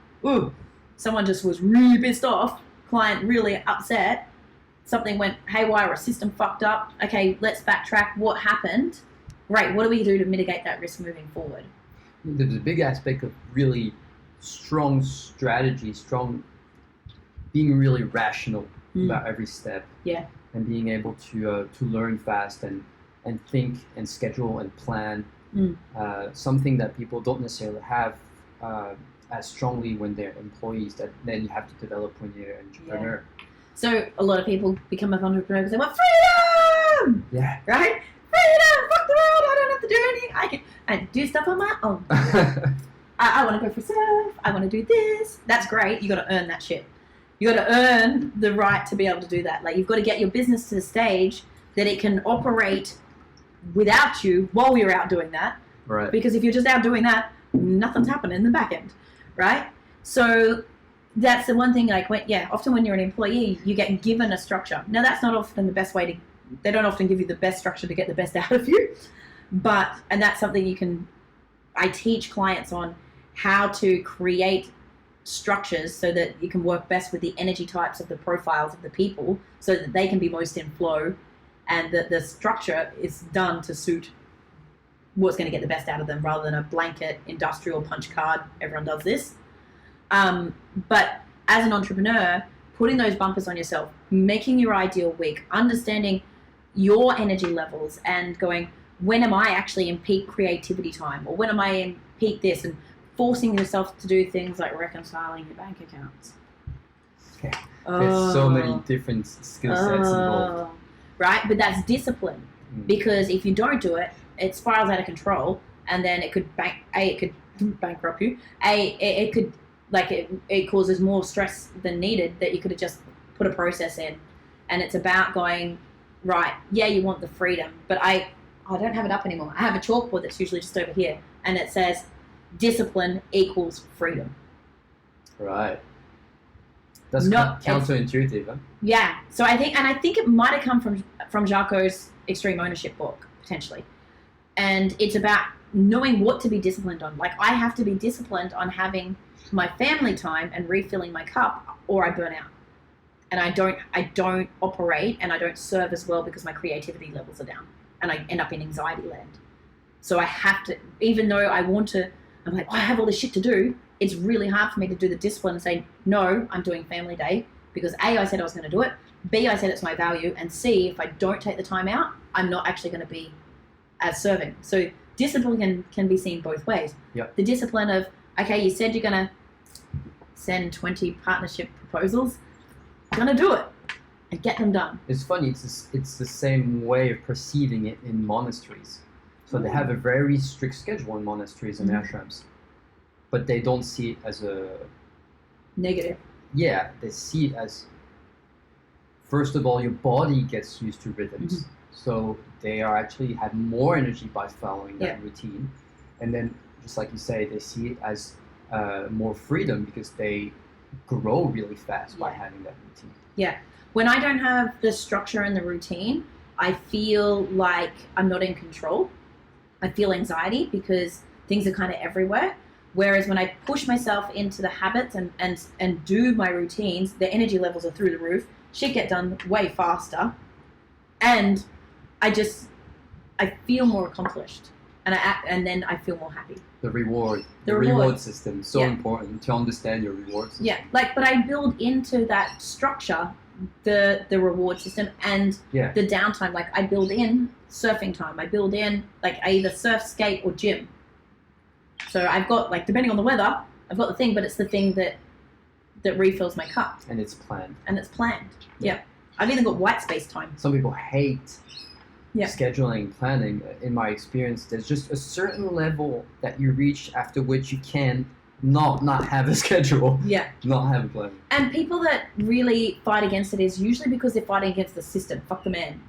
someone just was really pissed off, client really upset, something went haywire, or a system fucked up. Okay, let's backtrack. What happened? Great. What do we do to mitigate that risk moving forward?
There's a big aspect of really strong strategy, being really rational about every step.
Yeah.
And being able to learn fast and think and schedule and plan. Something that people don't necessarily have as strongly when they're employees, that then you have to develop when you're an entrepreneur.
Yeah. So a lot of people become an entrepreneur because they want freedom!
Yeah.
Right? Freedom! Fuck the world! I don't have to do anything. I can do stuff on my own. I want to go for self. I want to do this. That's great. You got to earn that shit. You got to earn the right to be able to do that. Like, you've got to get your business to the stage that it can operate without you while you're out doing that.
Right.
Because if you're just out doing that, nothing's happening in the back end, right? So that's the one thing. Like, often when you're an employee, you get given a structure. Now, that's not often the best way to. They don't often give you the best structure to get the best out of you, and that's something I teach clients on how to create structures so that you can work best with the energy types of the profiles of the people, so that they can be most in flow, and that the structure is done to suit what's going to get the best out of them, rather than a blanket industrial punch card. Everyone does this. But as an entrepreneur, putting those bumpers on yourself, making your ideal week, understanding your energy levels, and going, when am I actually in peak creativity time, or when am I in peak this, and forcing yourself to do things like reconciling your bank accounts.
Yeah. There's so many different skill sets involved.
Right, but that's discipline. Because if you don't do it, it spirals out of control, and then it could bankrupt you. It causes more stress than needed, that you could have just put a process in. And it's about going, right, yeah, you want the freedom, but I don't have it up anymore. I have a chalkboard that's usually just over here, and it says discipline equals freedom.
Right. That's counterintuitive, huh?
Yeah. So I think it might have come from Jocko's Extreme Ownership book, potentially. And it's about knowing what to be disciplined on. Like, I have to be disciplined on having my family time and refilling my cup, or I burn out. And I don't operate, and I don't serve as well, because my creativity levels are down, and I end up in anxiety land. So I have to, even though I want to, I'm like, I have all this shit to do. It's really hard for me to do the discipline and say, no, I'm doing family day, because A, I said I was going to do it. B, I said it's my value. And C, if I don't take the time out, I'm not actually going to be as serving. So discipline can be seen both ways.
Yep.
The discipline of, okay, you said you're going to send 20 partnership proposals. I'm going to do it and get them done.
It's funny. It's the same way of perceiving it in monasteries. So they have a very strict schedule in monasteries and ashrams, but they don't see it as a
negative.
Yeah, they see it as, first of all, your body gets used to rhythms. So they actually have more energy by following that routine. And then, just like you say, they see it as more freedom, because they grow really fast by having that routine. Yeah.
When I don't have the structure and the routine, I feel like I'm not in control. I feel anxiety, because things are kind of everywhere. Whereas when I push myself into the habits and do my routines, the energy levels are through the roof. Shit get done way faster. And I feel more accomplished. and then I feel more happy.
The reward.
The
The
reward.
reward system. So important to understand your reward system.
Yeah, like, but I build into that structure the reward system and the downtime. Like, I build in surfing time. I build in, like, I either surf, skate, or gym. So I've got, like, depending on the weather, I've got the thing, but it's the thing that refills my cup.
And it's planned.
And it's planned. Yeah. I've even got white space time.
Some people hate scheduling, planning. In my experience, there's just a certain level that you reach after which you can not have a schedule.
Yeah.
Not have a plan.
And people that really fight against it is usually because they're fighting against the system. Fuck the man.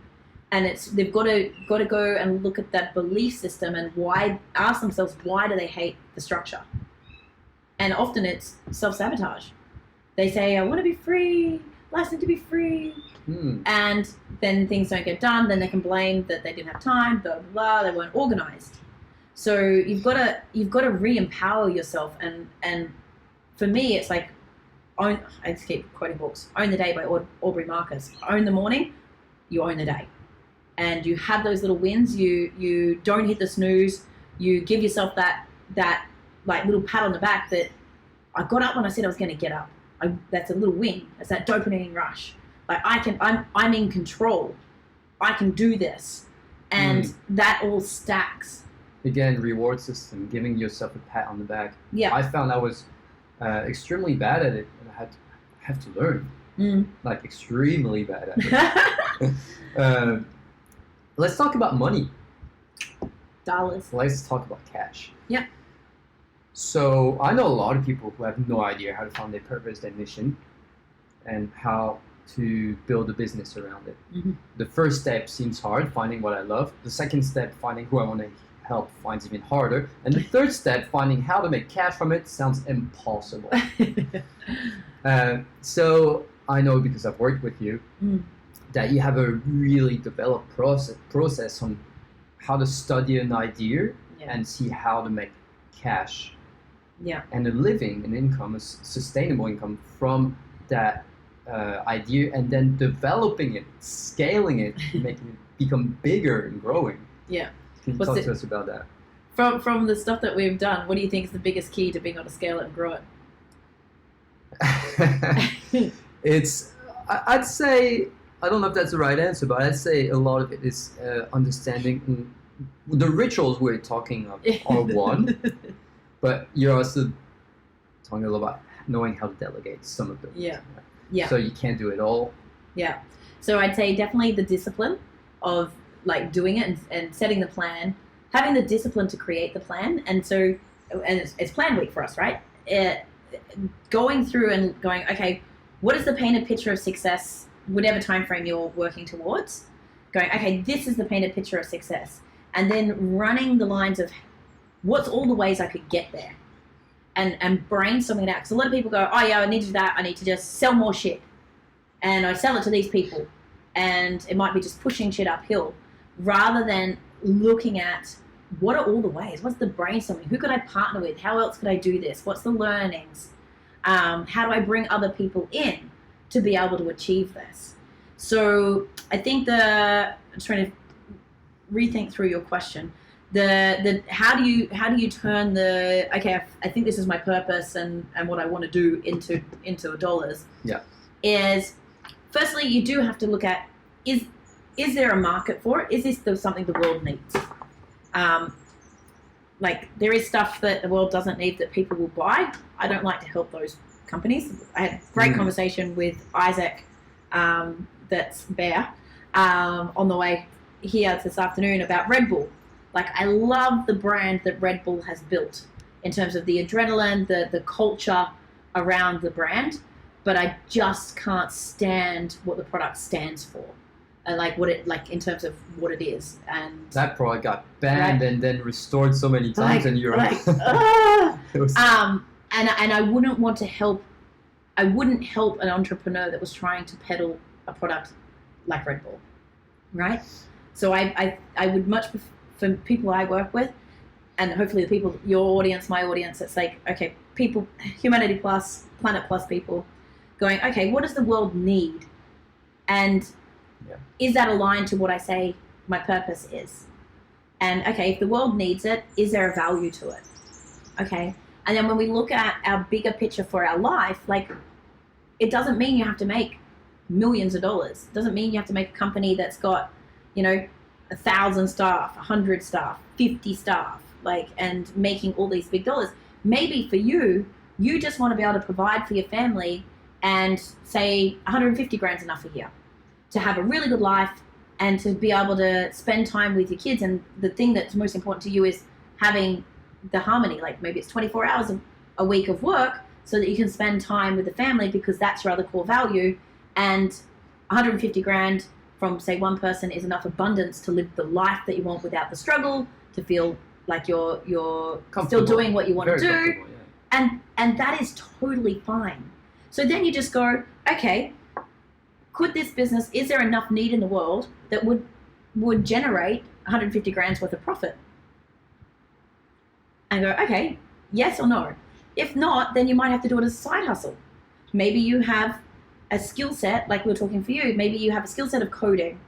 And they've got to go and look at that belief system and ask themselves, why do they hate the structure? And often it's self-sabotage. They say, I want to be free, life's meant to be free. And then things don't get done, then they can blame that they didn't have time, blah, blah, blah, they weren't organized. So you've got to re-empower yourself. And for me, it's like, I just keep quoting books, Own the Day by Aubrey Marcus. Own the morning, you own the day. And you have those little wins, you don't hit the snooze, you give yourself that like little pat on the back that I got up when I said I was going to get up. That's a little win. It's that dopamine rush. Like, I'm in control. I can do this. And that all stacks.
Again, reward system, giving yourself a pat on the back.
Yeah.
I found I was extremely bad at it, and I have to learn. Like, extremely bad at it. Let's talk about money.
Dollars.
Let's talk about cash.
Yeah.
So I know a lot of people who have no idea how to find their purpose, their mission, and how to build a business around it. The first step seems hard, finding what I love. The second step, finding who I want to help, finds even harder. And the third step, finding how to make cash from it, sounds impossible. So I know, because I've worked with you, that you have a really developed process on how to study an idea and see how to make cash. And a living, an income, a sustainable income from that idea, and then developing it, scaling it, making it become bigger and growing. Can you talk to us about that?
From the stuff that we've done, what do you think is the biggest key to being able to scale it and grow it?
I'd say, I don't know if that's the right answer, but I'd say a lot of it is understanding the rituals we're talking of are one, but you're also talking a little about knowing how to delegate some of them. So you can't do it all.
So I'd say definitely the discipline of, like, doing it and setting the plan, having the discipline to create the plan. And it's plan week for us, right? Going through and going, okay, what is the painted picture of success, whatever time frame you're working towards? Going, okay, this is the painted picture of success. And then running the lines of what's all the ways I could get there, and brainstorming it out. Because a lot of people go, oh yeah, I need to do that. I need to just sell more shit. And I sell it to these people. And it might be just pushing shit uphill, rather than looking at what are all the ways? What's the brainstorming? Who could I partner with? How else could I do this? What's the learnings? How do I bring other people in to be able to achieve this? So I think I'm trying to rethink through your question. The how do you turn the, okay, I think this is my purpose and what I want to do into dollars. Is firstly, you do have to look at, is there a market for it? Is this something the world needs? Like, there is stuff that the world doesn't need that people will buy. I don't like to help those companies. I had a great conversation with Isaac, that's Bear, on the way here this afternoon about Red Bull. Like, I love the brand that Red Bull has built in terms of the adrenaline, the culture around the brand, but I just can't stand what the product stands for. Like what it, like in terms of what it is, and that
product got banned and then restored so many times in Europe.
And I wouldn't want to help. I wouldn't help an entrepreneur that was trying to peddle a product like Red Bull, right? So I would much prefer, for people I work with, and hopefully the people, your audience, my audience, it's like, okay, people, humanity plus, planet plus people, going, okay, what does the world need, and is that aligned to what I say my purpose is? And okay, if the world needs it, is there a value to it? Okay. And then when we look at our bigger picture for our life, like, it doesn't mean you have to make millions of dollars. It doesn't mean you have to make a company that's got, 1,000 staff, 100 staff, 50 staff, like, and making all these big dollars. Maybe for you, you just want to be able to provide for your family, and say 150 grand's enough a year to have a really good life and to be able to spend time with your kids. And the thing that's most important to you is having the harmony. Like, maybe it's 24 hours a week of work so that you can spend time with the family, because that's your other core value. And 150 grand from, say, one person is enough abundance to live the life that you want without the struggle, to feel like you're still doing what you want to do. Yeah. And that is totally fine. So then you just go, okay, could this business, is there enough need in the world that would generate 150 grand's worth of profit? And go, okay, yes or no. If not, then you might have to do it as a side hustle. Maybe you have a skill set, like we were talking for you, maybe you have a skill set of coding,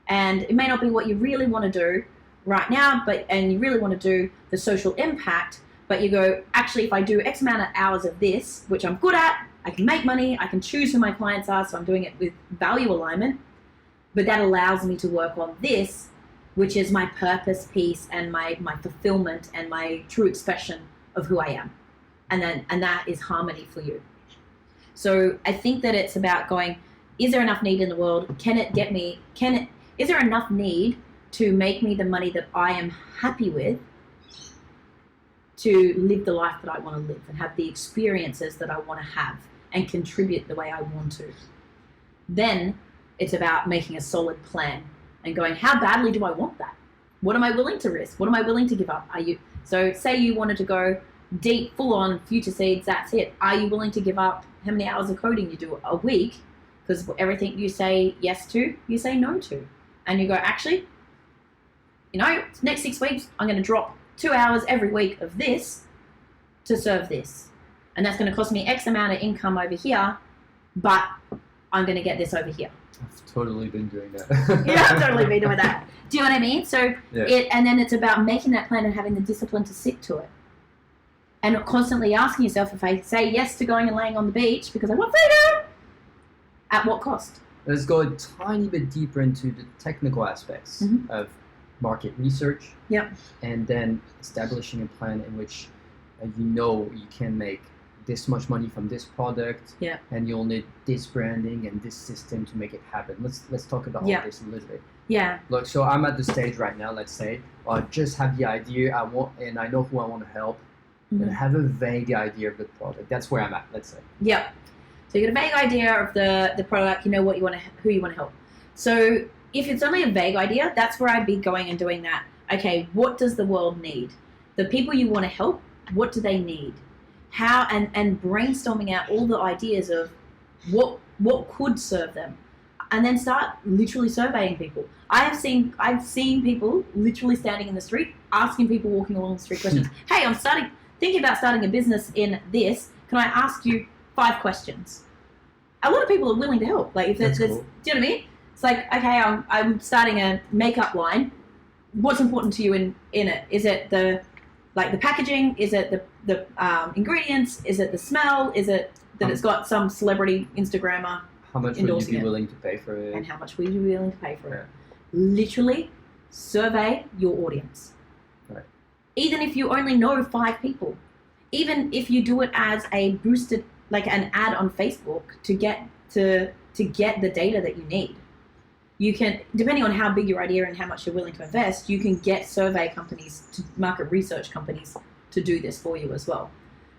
and it may not be what you really want to do right now, and you really want to do the social impact, but you go, actually, if I do X amount of hours of this, which I'm good at, I can make money, I can choose who my clients are, so I'm doing it with value alignment, but that allows me to work on this, which is my purpose piece and my fulfillment and my true expression of who I am. And that is harmony for you. So I think that it's about going, is there enough need in the world? Is there enough need to make me the money that I am happy with, to live the life that I want to live and have the experiences that I want to have and contribute the way I want to? Then it's about making a solid plan and going, how badly do I want that? What am I willing to risk? What am I willing to give up? So say you wanted to go deep, full on FutureSeeds, that's it. Are you willing to give up how many hours of coding you do a week? Because everything you say yes to, you say no to. And you go, actually, next 6 weeks, I'm going to drop 2 hours every week of this to serve this. And that's going to cost me X amount of income over here, but I'm going to get this over here.
I've totally been doing that.
Yeah, I've totally been doing that. Do you know what I mean? So
yeah.
And then it's about making that plan and having the discipline to stick to it. And constantly asking yourself, if I say yes to going and laying on the beach because I want freedom, at what cost?
Let's go a tiny bit deeper into the technical aspects of market research.
Yep.
And then establishing a plan in which you can make this much money from this product.
Yeah. And
you'll need this branding and this system to make it happen. Let's talk about all this a little bit.
Yeah.
Look, so I'm at the stage right now, let's say, I just have the idea and I know who I want to help. And have a vague idea of the product. That's where I'm at, let's say.
Yep. So you got a vague idea of the product, who you want to help. So if it's only a vague idea, that's where I'd be going and doing that. Okay, what does the world need? The people you want to help, what do they need? How, and brainstorming out all the ideas of what could serve them. And then start literally surveying people. I've seen people literally standing in the street, asking people walking along the street questions. Hey, I'm thinking about starting a business in this. Can I ask you 5 questions? A lot of people are willing to help. Like, if that's cool. Do you know what I mean? It's like, okay, I'm starting a makeup line. What's important to you in it? Is it the packaging? Is it the ingredients? Is it the smell? Is it that it's got some celebrity Instagrammer?
How much would you be willing to pay for it?
And how much would you be willing to pay for it? Literally, survey your audience.
Right.
Even if you only know 5 people, even if you do it as a boosted, like an ad on Facebook to get the data that you need, you can, depending on how big your idea and how much you're willing to invest, you can get survey companies, market research companies to do this for you as well.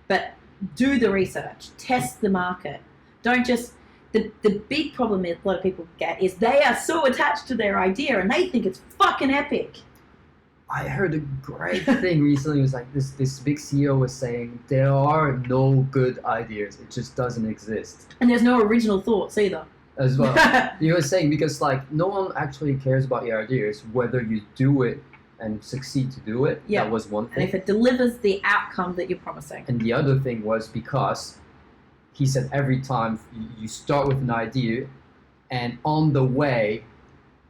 But do the research, test the market. Don't just, the big problem that a lot of people get is they are so attached to their idea and they think it's fucking epic.
I heard a great thing recently. It was like this big CEO was saying there are no good ideas. It just doesn't exist.
And there's no original thoughts either.
As well. He was saying, because no one actually cares about your ideas, whether you do it and succeed to do it.
Yeah.
That was one thing.
And if it delivers the outcome that you're promising.
And the other thing was because he said every time you start with an idea and on the way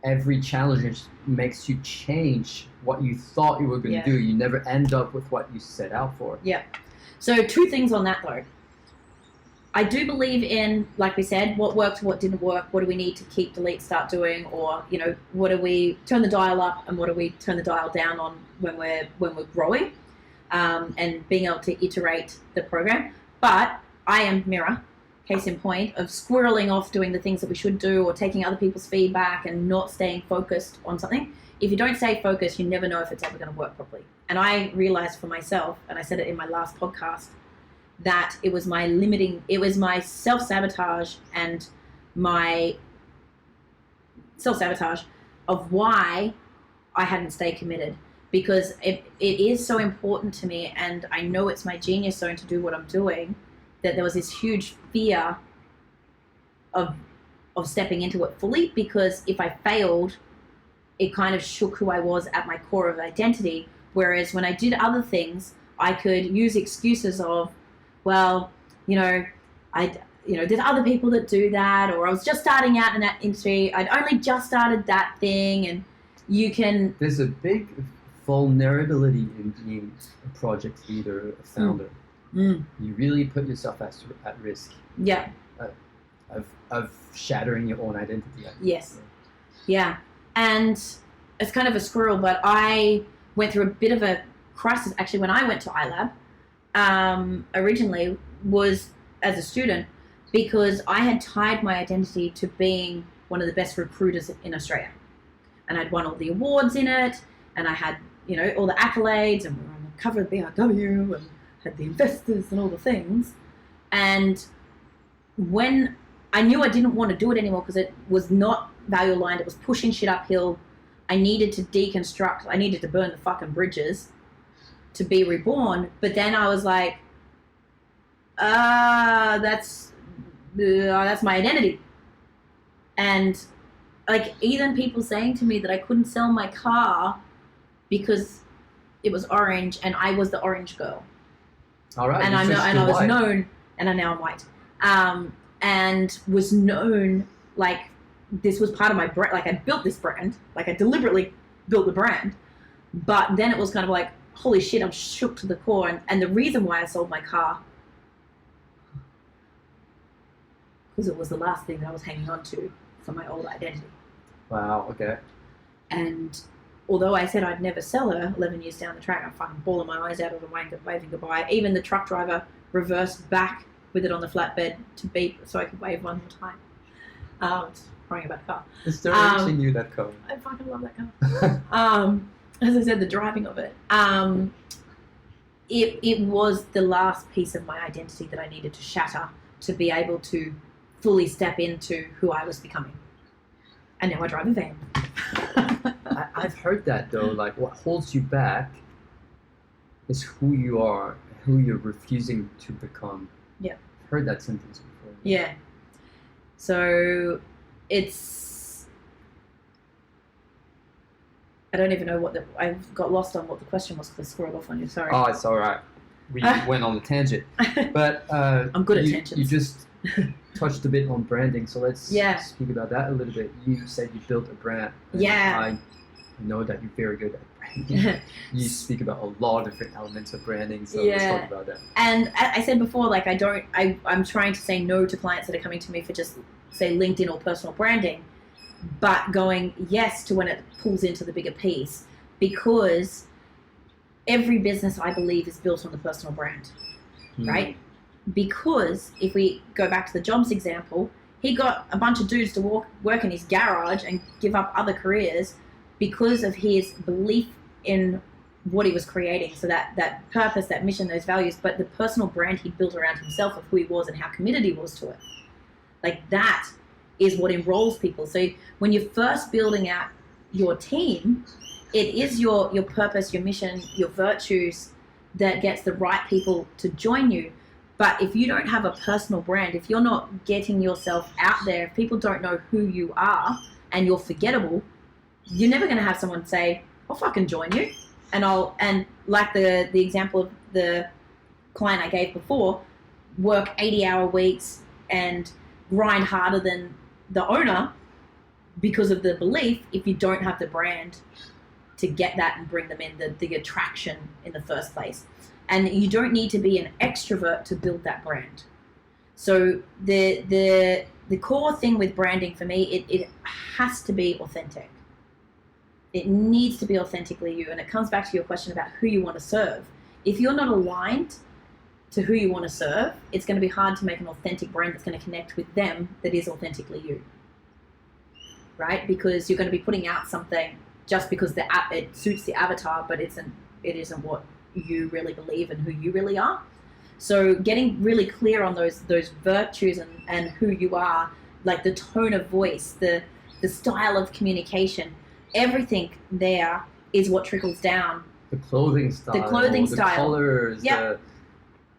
every challenge makes you change what you thought you were going to do. You never end up with what you set out for.
Yeah. So 2 things on that though. I do believe in, like we said, what worked, what didn't work, what do we need to keep, delete, start doing, or, you know, what do we turn the dial up and what do we turn the dial down on when we're growing, and being able to iterate the program. But I am mirror, case in point, of squirreling off doing the things that we should do or taking other people's feedback and not staying focused on something. If you don't stay focused, you never know if it's ever going to work properly. And I realized for myself, and I said it in my last podcast, that it was my self-sabotage and my self-sabotage of why I hadn't stayed committed, because it is so important to me, and I know it's my genius zone to do what I'm doing, that there was this huge fear of stepping into it fully, because if I failed, it kind of shook who I was at my core of identity. Whereas when I did other things, I could use excuses of, well, there's other people that do that, or I was just starting out in that industry, I'd only just started that thing, and there's
a big vulnerability in being a project leader, a founder. You really put yourself at risk.
Yeah.
Of shattering your own identity.
Yes. Yeah. And it's kind of a squirrel, but I went through a bit of a crisis actually when I went to iLab. Originally was as a student, because I had tied my identity to being one of the best recruiters in Australia, and I'd won all the awards in it, and I had all the accolades, and we were on the cover of BRW and had the investors and all the things. And when I knew I didn't want to do it anymore because it was not value aligned, it was pushing shit uphill, I needed to deconstruct, I needed to burn the fucking bridges to be reborn. But then I was like, that's my identity. And like, even people saying to me that I couldn't sell my car because it was orange and I was the orange girl.
All right.
And I was known, and now I'm white. And was known, like, this was part of my brand. Like, I built this brand, like I deliberately built the brand. But then it was kind of like, holy shit, I'm shook to the core. And the reason why I sold my car, because it was the last thing that I was hanging on to for my old identity.
Wow, okay.
And although I said I'd never sell her, 11 years down the track, I'm fucking bawling my eyes out of the waving goodbye. Even the truck driver reversed back with it on the flatbed to beep so I could wave one more time. Just crying about the car.
The story actually knew that car.
I fucking love that car. As I said, the driving of it. It was the last piece of my identity that I needed to shatter to be able to fully step into who I was becoming. And now I drive a van.
I've heard that though, like what holds you back is who you are, who you're refusing to become.
Yeah.
I've heard that sentence before.
Yeah. So I don't even know I got lost on what the question was because I squirreled off on you, sorry.
Oh, it's all right. We went on a tangent. But
I'm good at tangents.
You just touched a bit on branding, so let's speak about that a little bit. You said you built a brand.
Yeah.
I know that you're very good at branding. You speak about a lot of different elements of branding, so let's talk about that.
And I said before, like I'm trying to say no to clients that are coming to me for just, say, LinkedIn or personal branding, but going yes to when it pulls into the bigger piece, because every business, I believe, is built on the personal brand, right? Because if we go back to the Jobs example, he got a bunch of dudes to work in his garage and give up other careers because of his belief in what he was creating. So that purpose, that mission, those values, but the personal brand he built around himself of who he was and how committed he was to it. Like, that is what enrolls people. So when you're first building out your team, it is your purpose, your mission, your virtues that gets the right people to join you. But if you don't have a personal brand, if you're not getting yourself out there, if people don't know who you are and you're forgettable, you're never going to have someone say, I'll fucking join you. And like the example of the client I gave before, work 80-hour weeks and grind harder than the owner, because of the belief, if you don't have the brand to get that and bring them in, the attraction in the first place. And you don't need to be an extrovert to build that brand. So the core thing with branding for me, it has to be authentic. It needs to be authentically you. And it comes back to your question about who you want to serve. If you're not aligned to who you want to serve, it's going to be hard to make an authentic brand that's going to connect with them that is authentically you. Right? Because you're going to be putting out something just because it suits the avatar, but it isn't what you really believe and who you really are. So getting really clear on those virtues and who you are, like the tone of voice, the style of communication, everything there is what trickles down.
The clothing style. The colors.
Yeah.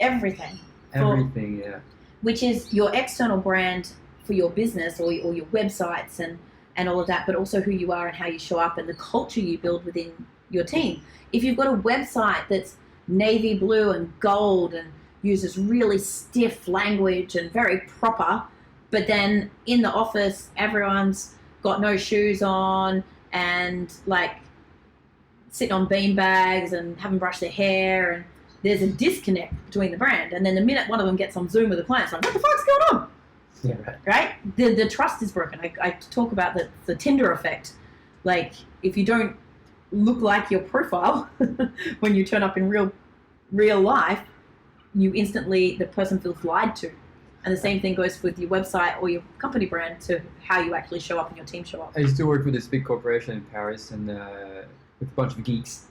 Everything.
Everything, yeah.
Which is your external brand for your business or your websites and all of that, but also who you are and how you show up and the culture you build within your team. If you've got a website that's navy blue and gold and uses really stiff language and very proper, but then in the office everyone's got no shoes on and like sitting on bean bags and haven't brushed their hair, and there's a disconnect between the brand. And then the minute one of them gets on Zoom with a client, it's like, what the fuck's going on?
Yeah,
right. The trust is broken. I talk about the Tinder effect. Like if you don't look like your profile when you turn up in real life, you instantly, the person feels lied to. And the same thing goes with your website or your company brand to how you actually show up and your team show up.
I used to work with this big corporation in Paris and with a bunch of geeks.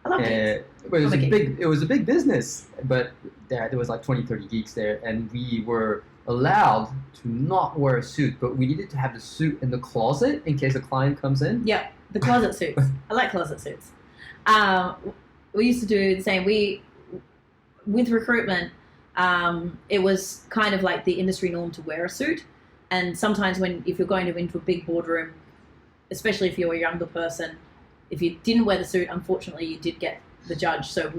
I love it.
But it was a big business, but there was like 20, 30 geeks there, and we were allowed to not wear a suit, but we needed to have the suit in the closet in case a client comes in.
Yeah, the closet suits. I like closet suits. We used to do the same. With recruitment, it was kind of like the industry norm to wear a suit. And sometimes if you're going into a big boardroom, especially if you're a younger person, if you didn't wear the suit, unfortunately, you did get the judge. So,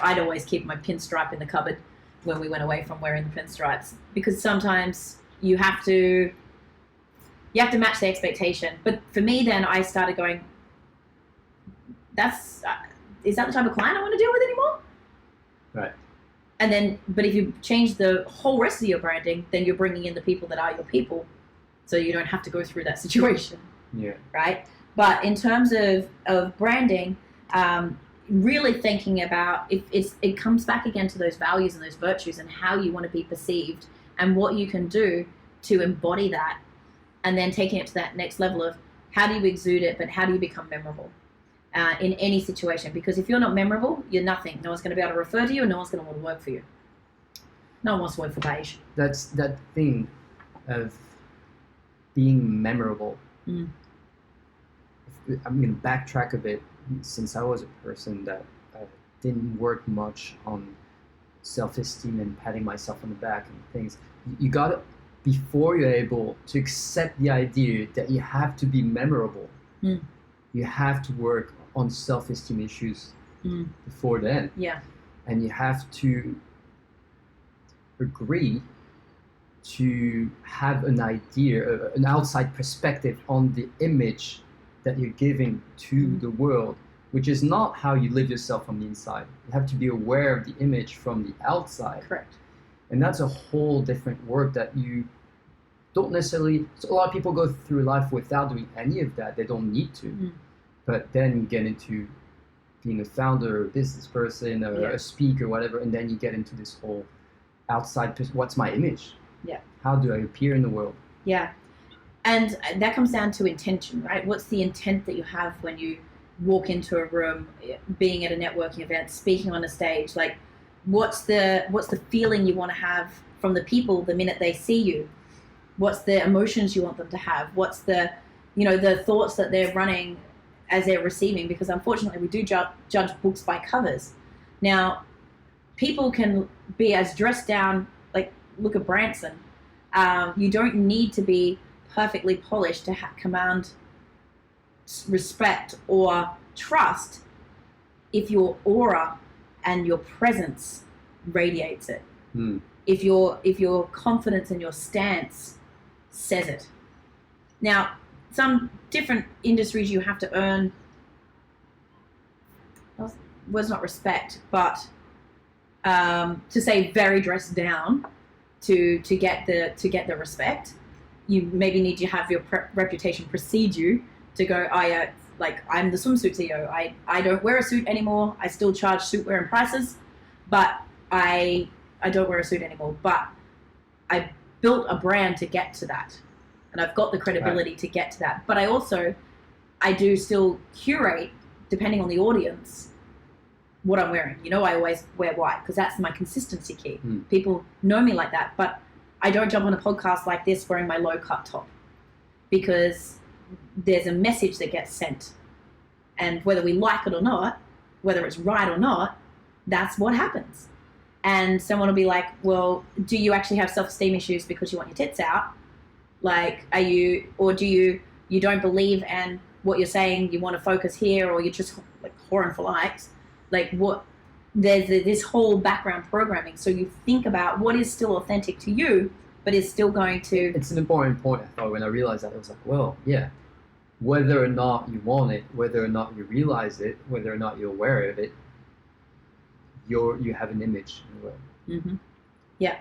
I'd always keep my pinstripe in the cupboard when we went away from wearing the pinstripes, because sometimes you have to match the expectation. But for me, then I started going, is that the type of client I want to deal with anymore?
Right.
And then, but if you change the whole rest of your branding, then you're bringing in the people that are your people, so you don't have to go through that situation.
Yeah.
Right. But in terms of branding, really thinking about it comes back again to those values and those virtues and how you want to be perceived and what you can do to embody that, and then taking it to that next level of how do you exude it, but how do you become memorable in any situation? Because if you're not memorable, you're nothing. No one's going to be able to refer to you, and no one's going to want to work for you. No one wants to work for Beige.
That's that thing of being memorable.
Mm.
I'm going to backtrack a bit. Since I was a person that didn't work much on self-esteem and patting myself on the back and things, you got to, before you're able to accept the idea that you have to be memorable, you have to work on self-esteem issues before then.
Yeah.
And you have to agree to have an idea, an outside perspective on the image that you're giving to the world, which is not how you live yourself from the inside. You have to be aware of the image from the outside.
Correct.
And that's a whole different work that you don't necessarily, so a lot of people go through life without doing any of that. They don't need to. But then you get into being a founder, a business person, a speaker, whatever, and then you get into this whole outside, what's my image?
Yeah. How
do I appear in the world?
Yeah. And that comes down to intention, right? What's the intent that you have when you walk into a room, being at a networking event, speaking on a stage? Like, what's the feeling you want to have from the people the minute they see you? What's the emotions you want them to have? What's the thoughts that they're running as they're receiving? Because unfortunately, we do judge books by covers. Now, people can be as dressed down, like, look at Branson. You don't need to be perfectly polished to command respect or trust if your aura and your presence radiates it. If your confidence and your stance says it. Now, some different industries you have to earn, was not respect, but to say very dressed down to get the respect. You maybe need to have your reputation precede you to go, oh yeah, like I'm the swimsuit CEO. I don't wear a suit anymore. I still charge suit wearing prices, but I don't wear a suit anymore. But I built a brand to get to that. And I've got the credibility to get to that. But I do still curate, depending on the audience, what I'm wearing. You know, I always wear white because that's my consistency key. People know me like that. But I don't jump on a podcast like this wearing my low-cut top because there's a message that gets sent. And whether we like it or not, whether it's right or not, that's what happens. And someone will be like, well, do you actually have self-esteem issues because you want your tits out? Like, do you don't believe in what you're saying, you want to focus here, or you're just like whoring for likes? Like, what? There's this whole background programming. So you think about what is still authentic to you, but is still going to...
It's an important point, I thought, when I realized that. I was like, well, yeah, whether or not you want it, whether or not you realize it, whether or not you're aware of it, you have an image in a way.
Mm-hmm. Yeah.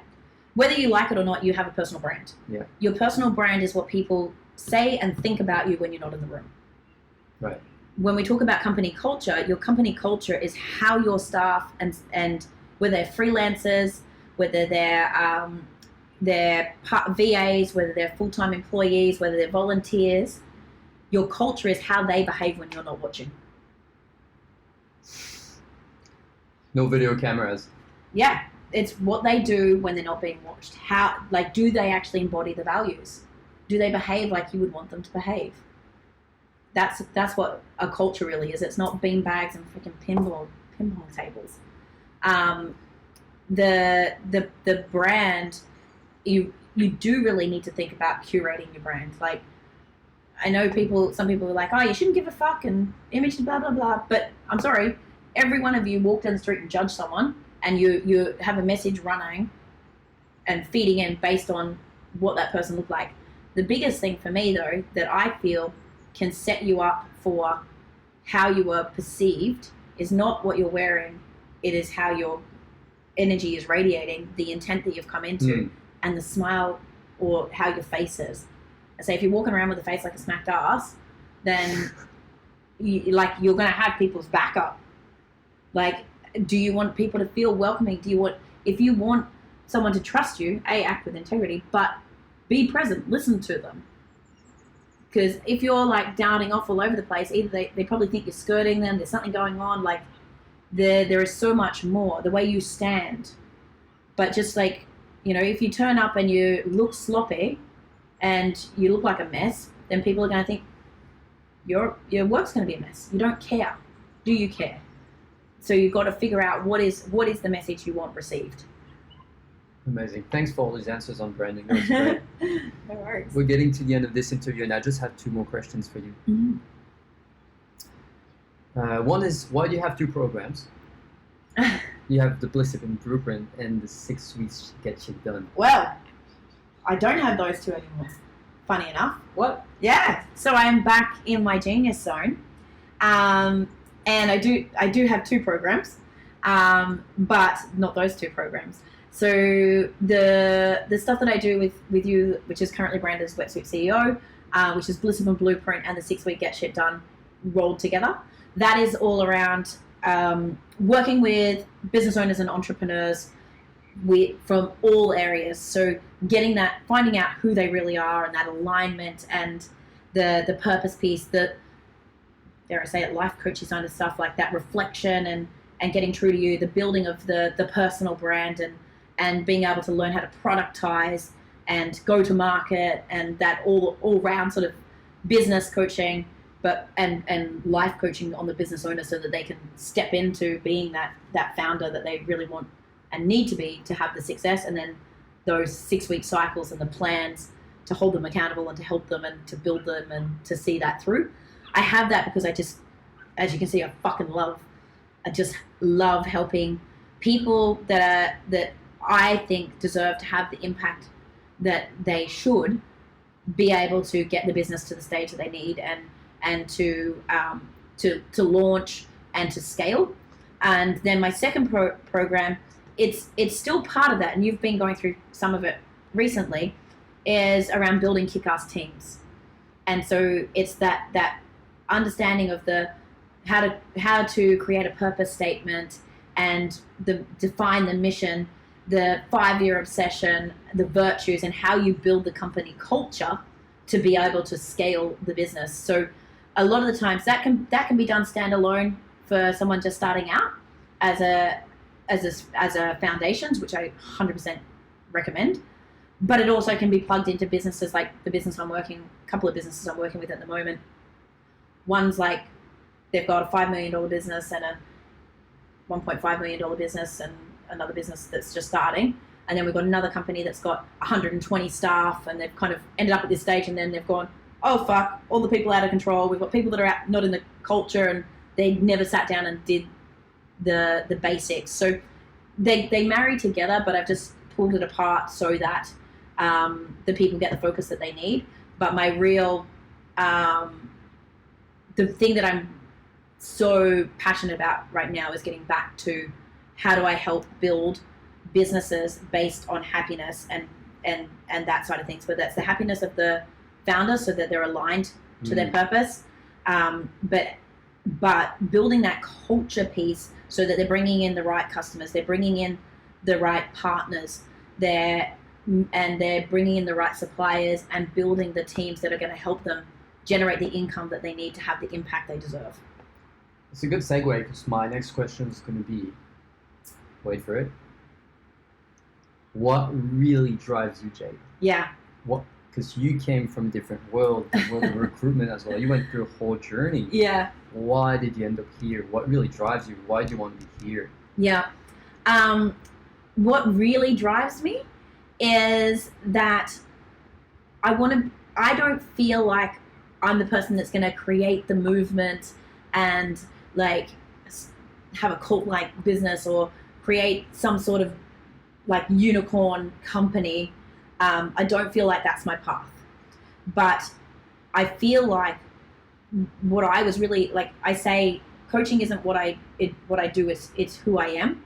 Whether you like it or not, you have a personal brand.
Yeah. Your
personal brand is what people say and think about you when you're not in the room.
Right.
When we talk about company culture, your company culture is how your staff and whether they're freelancers, whether they're VAs, whether they're full-time employees, whether they're volunteers, your culture is how they behave when you're not watching.
No video cameras.
Yeah. It's what they do when they're not being watched. How, like, do they actually embody the values? Do they behave like you would want them to behave? That's what a culture really is. It's not beanbags and freaking pinball tables. The brand, you do really need to think about curating your brand. Like, I know some people are like, oh, you shouldn't give a fuck and image blah blah blah. But I'm sorry, every one of you walk down the street and judge someone. And you have a message running and feeding in based on what that person looked like. The biggest thing for me, though, that I feel can set you up for how you are perceived is not what you're wearing. It is how your energy is radiating, the intent that you've come into, and the smile or how your face is. I say if you're walking around with a face like a smacked ass, then you're going to have people's back up. Like, do you want people to feel welcoming? If you want someone to trust you, act with integrity, but be present, listen to them. Because if you're like downing off all over the place, either they probably think you're skirting them, there's something going on, like there is so much more, the way you stand. But just like, you know, if you turn up and you look sloppy and you look like a mess, then people are going to think your work's going to be a mess. You don't care. Do you care? So you've got to figure out what is the message you want received.
Amazing. Thanks for all these answers on branding. That was great.
No worries.
We're getting to the end of this interview, and I just have 2 more questions for you.
Mm-hmm.
One is, why do you have 2 programs? You have the Blissipin Blueprint and the 6 weeks Get Shit Done.
Well, I don't have those 2 anymore. Funny enough. What? Yeah. So I am back in my genius zone. And I do have 2 programs, but not those 2 programs. So the stuff that I do with you, which is currently branded as Wetsuit CEO, which is Blissipin Blueprint and the 6-week Get Shit Done rolled together. That is all around working with business owners and entrepreneurs from all areas. So finding out who they really are and that alignment and the purpose piece, dare I say it, life coaching kind of stuff, like that reflection and getting true to you, the building of the personal brand and being able to learn how to productize and go to market and that all round sort of business coaching, but and life coaching on the business owner so that they can step into being that founder that they really want and need to be to have the success, and then those 6-week cycles and the plans to hold them accountable and to help them and to build them and to see that through. I have that because I just, as you can see, I just love helping people that I think deserve to have the impact that they should be able to get the business to the stage that they need and to launch and to scale. And then my second program, it's still part of that, and you've been going through some of it recently, is around building kickass teams. And so it's that understanding of the how to create a purpose statement and define the mission, the 5-year obsession, the virtues, and how you build the company culture to be able to scale the business. So a lot of the times that can be done standalone for someone just starting out as a foundations, which I 100% recommend. But it also can be plugged into businesses like the business a couple of businesses I'm working with at the moment. One's like they've got a $5 million business and a $1.5 million business and another business that's just starting. And then we've got another company that's got 120 staff, and they've kind of ended up at this stage, and then they've gone, oh fuck, all the people out of control. We've got people that are not in the culture, and they never sat down and did the basics. So they marry together, but I've just pulled it apart so that the people get the focus that they need. But my real, the thing that I'm so passionate about right now is getting back to how do I help build businesses based on happiness and that side of things, whether that's the happiness of the founder so that they're aligned to their purpose, but building that culture piece so that they're bringing in the right customers, they're bringing in the right partners, they're bringing in the right suppliers, and building the teams that are going to help them generate the income that they need to have the impact they deserve.
It's a good segue, because my next question is going to be, wait for it, what really drives you, Jade?
Yeah.
What? Because you came from a different world, the world of recruitment as well. You went through a whole journey.
Yeah.
Why did you end up here? What really drives you? Why do you want to be here?
Yeah. What really drives me is that I don't feel like I'm the person that's going to create the movement and like have a cult-like business or create some sort of like unicorn company. I don't feel like that's my path, but I feel like what I was really like, I say coaching isn't what I do, it's who I am.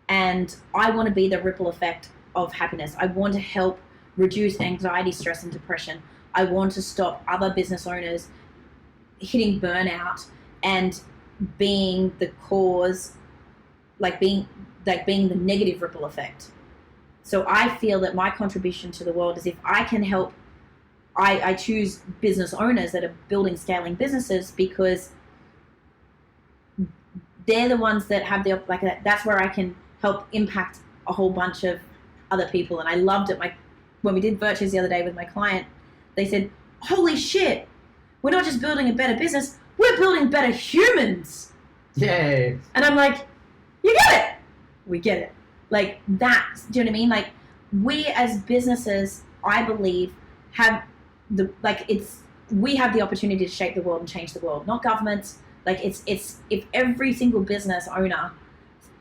And I want to be the ripple effect of happiness. I want to help reduce anxiety, stress, and depression. I want to stop other business owners hitting burnout and being the cause, being the negative ripple effect. So I feel that my contribution to the world is if I can help, I choose business owners that are building, scaling businesses, because they're the ones that have that's where I can help impact a whole bunch of other people. And I loved it. When we did virtues the other day with my client, they said, holy shit, we're not just building a better business, we're building better humans.
Yay.
And I'm like, you get it. We get it. Like that, do you know what I mean? Like we as businesses, I believe, we have the opportunity to shape the world and change the world, not governments. Like it's if every single business owner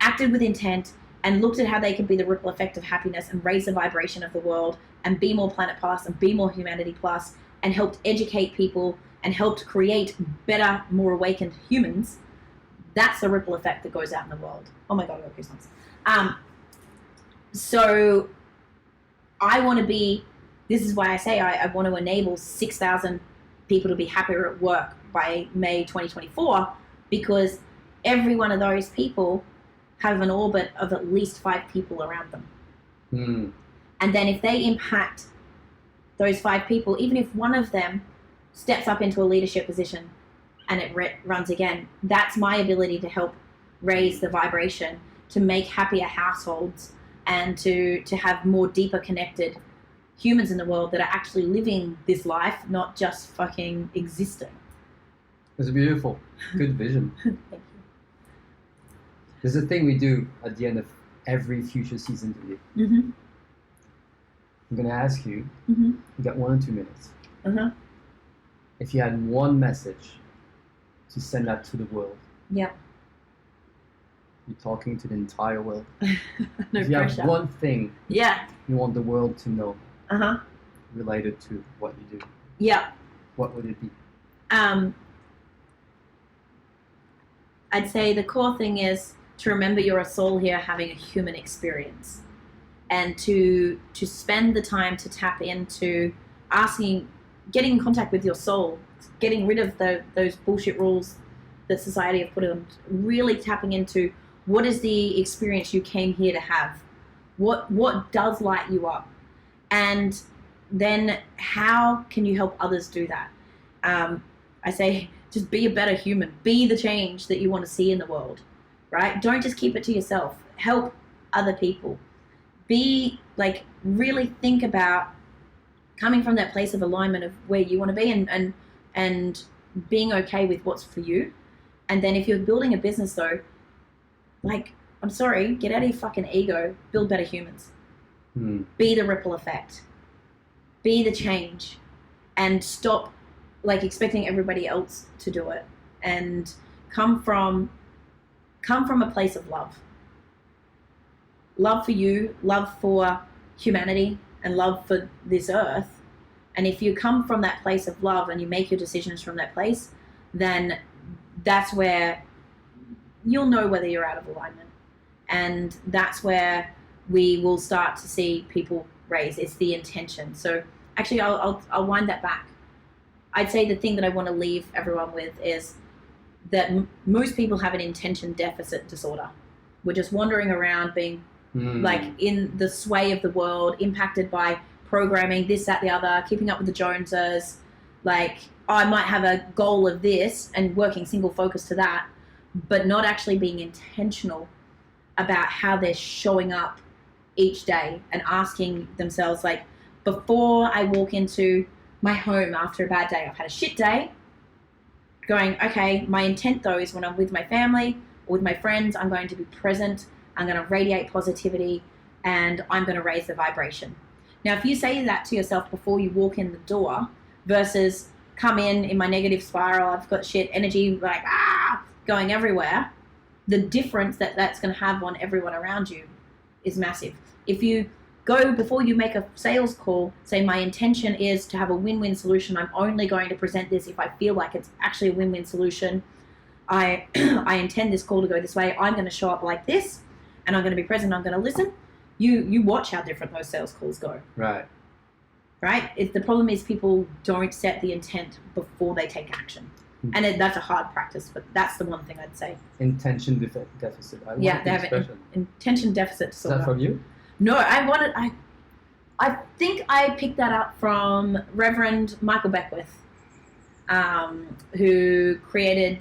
acted with intent and looked at how they could be the ripple effect of happiness and raise the vibration of the world and be more Planet Plus and be more Humanity Plus and helped educate people and helped create better, more awakened humans, that's the ripple effect that goes out in the world. Oh my God, I got goosebumps. So I want to be, this is why I say I want to enable 6,000 people to be happier at work by May 2024, because every one of those people have an orbit of at least 5 people around them. And then if they impact those 5 people, even if one of them steps up into a leadership position and it runs again, that's my ability to help raise the vibration, to make happier households, and to have more deeper connected humans in the world that are actually living this life, not just fucking existing.
It's beautiful. Good vision.
Thank you.
There's a thing we do at the end of every FutureSeeds interview.
Mm-hmm.
I'm going to ask you,
mm-hmm.
you got 1 or 2 minutes.
Uh-huh.
If you had one message to send out to the world,
yeah,
you're talking to the entire world.
no
if you
pressure.
have one thing
yeah.
you want the world to know,
Uh-huh.
related to what you do,
Yeah.
what would it be?
I'd say the core thing is to remember you're a soul here having a human experience, and to spend the time to tap into getting in contact with your soul, getting rid of those bullshit rules that society have put on, really tapping into what is the experience you came here to have, what does light you up, and then how can you help others do that. I say just be a better human, be the change that you want to see in the world, right? Don't just keep it to yourself, help other people. Be like, really think about coming from that place of alignment of where you want to be, and being okay with what's for you. And then if you're building a business though, like, I'm sorry, get out of your fucking ego, build better humans. Be the ripple effect, be the change, and stop like expecting everybody else to do it, and come from a place of love for you, love for humanity, and love for this earth. And if you come from that place of love and you make your decisions from that place, then that's where you'll know whether you're out of alignment. And that's where we will start to see people raise. It's the intention. So actually, I'll wind that back. I'd say the thing that I want to leave everyone with is that most people have an intention deficit disorder. We're just wandering around being like in the sway of the world, impacted by programming, this, that, the other, keeping up with the Joneses. Like, oh, I might have a goal of this and working single focus to that, but not actually being intentional about how they're showing up each day and asking themselves, like, before I walk into my home after a bad day, I've had a shit day, going, okay, my intent though is when I'm with my family or with my friends, I'm going to be present, I'm going to radiate positivity, and I'm going to raise the vibration. Now, if you say that to yourself before you walk in the door versus come in my negative spiral, I've got shit energy, like, going everywhere, the difference that's going to have on everyone around you is massive. If you go before you make a sales call, say my intention is to have a win-win solution. I'm only going to present this if I feel like it's actually a win-win solution. I intend this call to go this way. I'm going to show up like this, and I'm going to be present. I'm going to listen. You watch how different those sales calls go.
Right.
The problem is people don't set the intent before they take action. And that's a hard practice, but that's the one thing I'd say.
Intention deficit.
They have an intention deficit disorder.
Is that from you?
No, I think I picked that up from Reverend Michael Beckwith, who created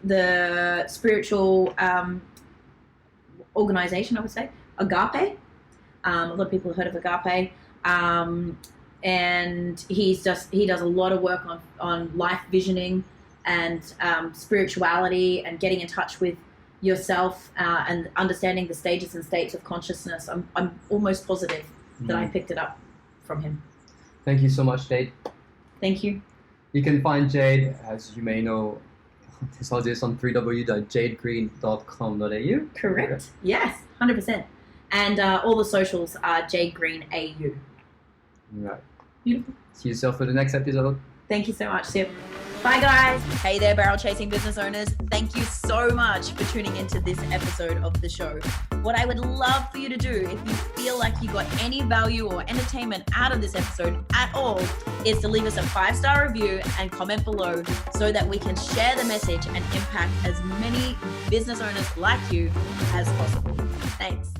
the spiritual organization, I would say, Agape. A lot of people have heard of Agape. And he does a lot of work on life visioning and spirituality and getting in touch with yourself and understanding the stages and states of consciousness. I'm almost positive that I picked it up from him.
Thank you so much, Jade.
Thank you.
You can find Jade, as you may know, this audience on www.jadegreen.com.au.
Correct. Yes, 100%. And all the socials are Jade Green AU.
Right.
Beautiful.
See yourself for the next episode.
Thank you so much. See you. Bye, guys. Hey there, barrel chasing business owners. Thank you so much for tuning into this episode of the show. What I would love for you to do, if you feel like you got any value or entertainment out of this episode at all, is to leave us a 5-star review and comment below so that we can share the message and impact as many business owners like you as possible. Thanks.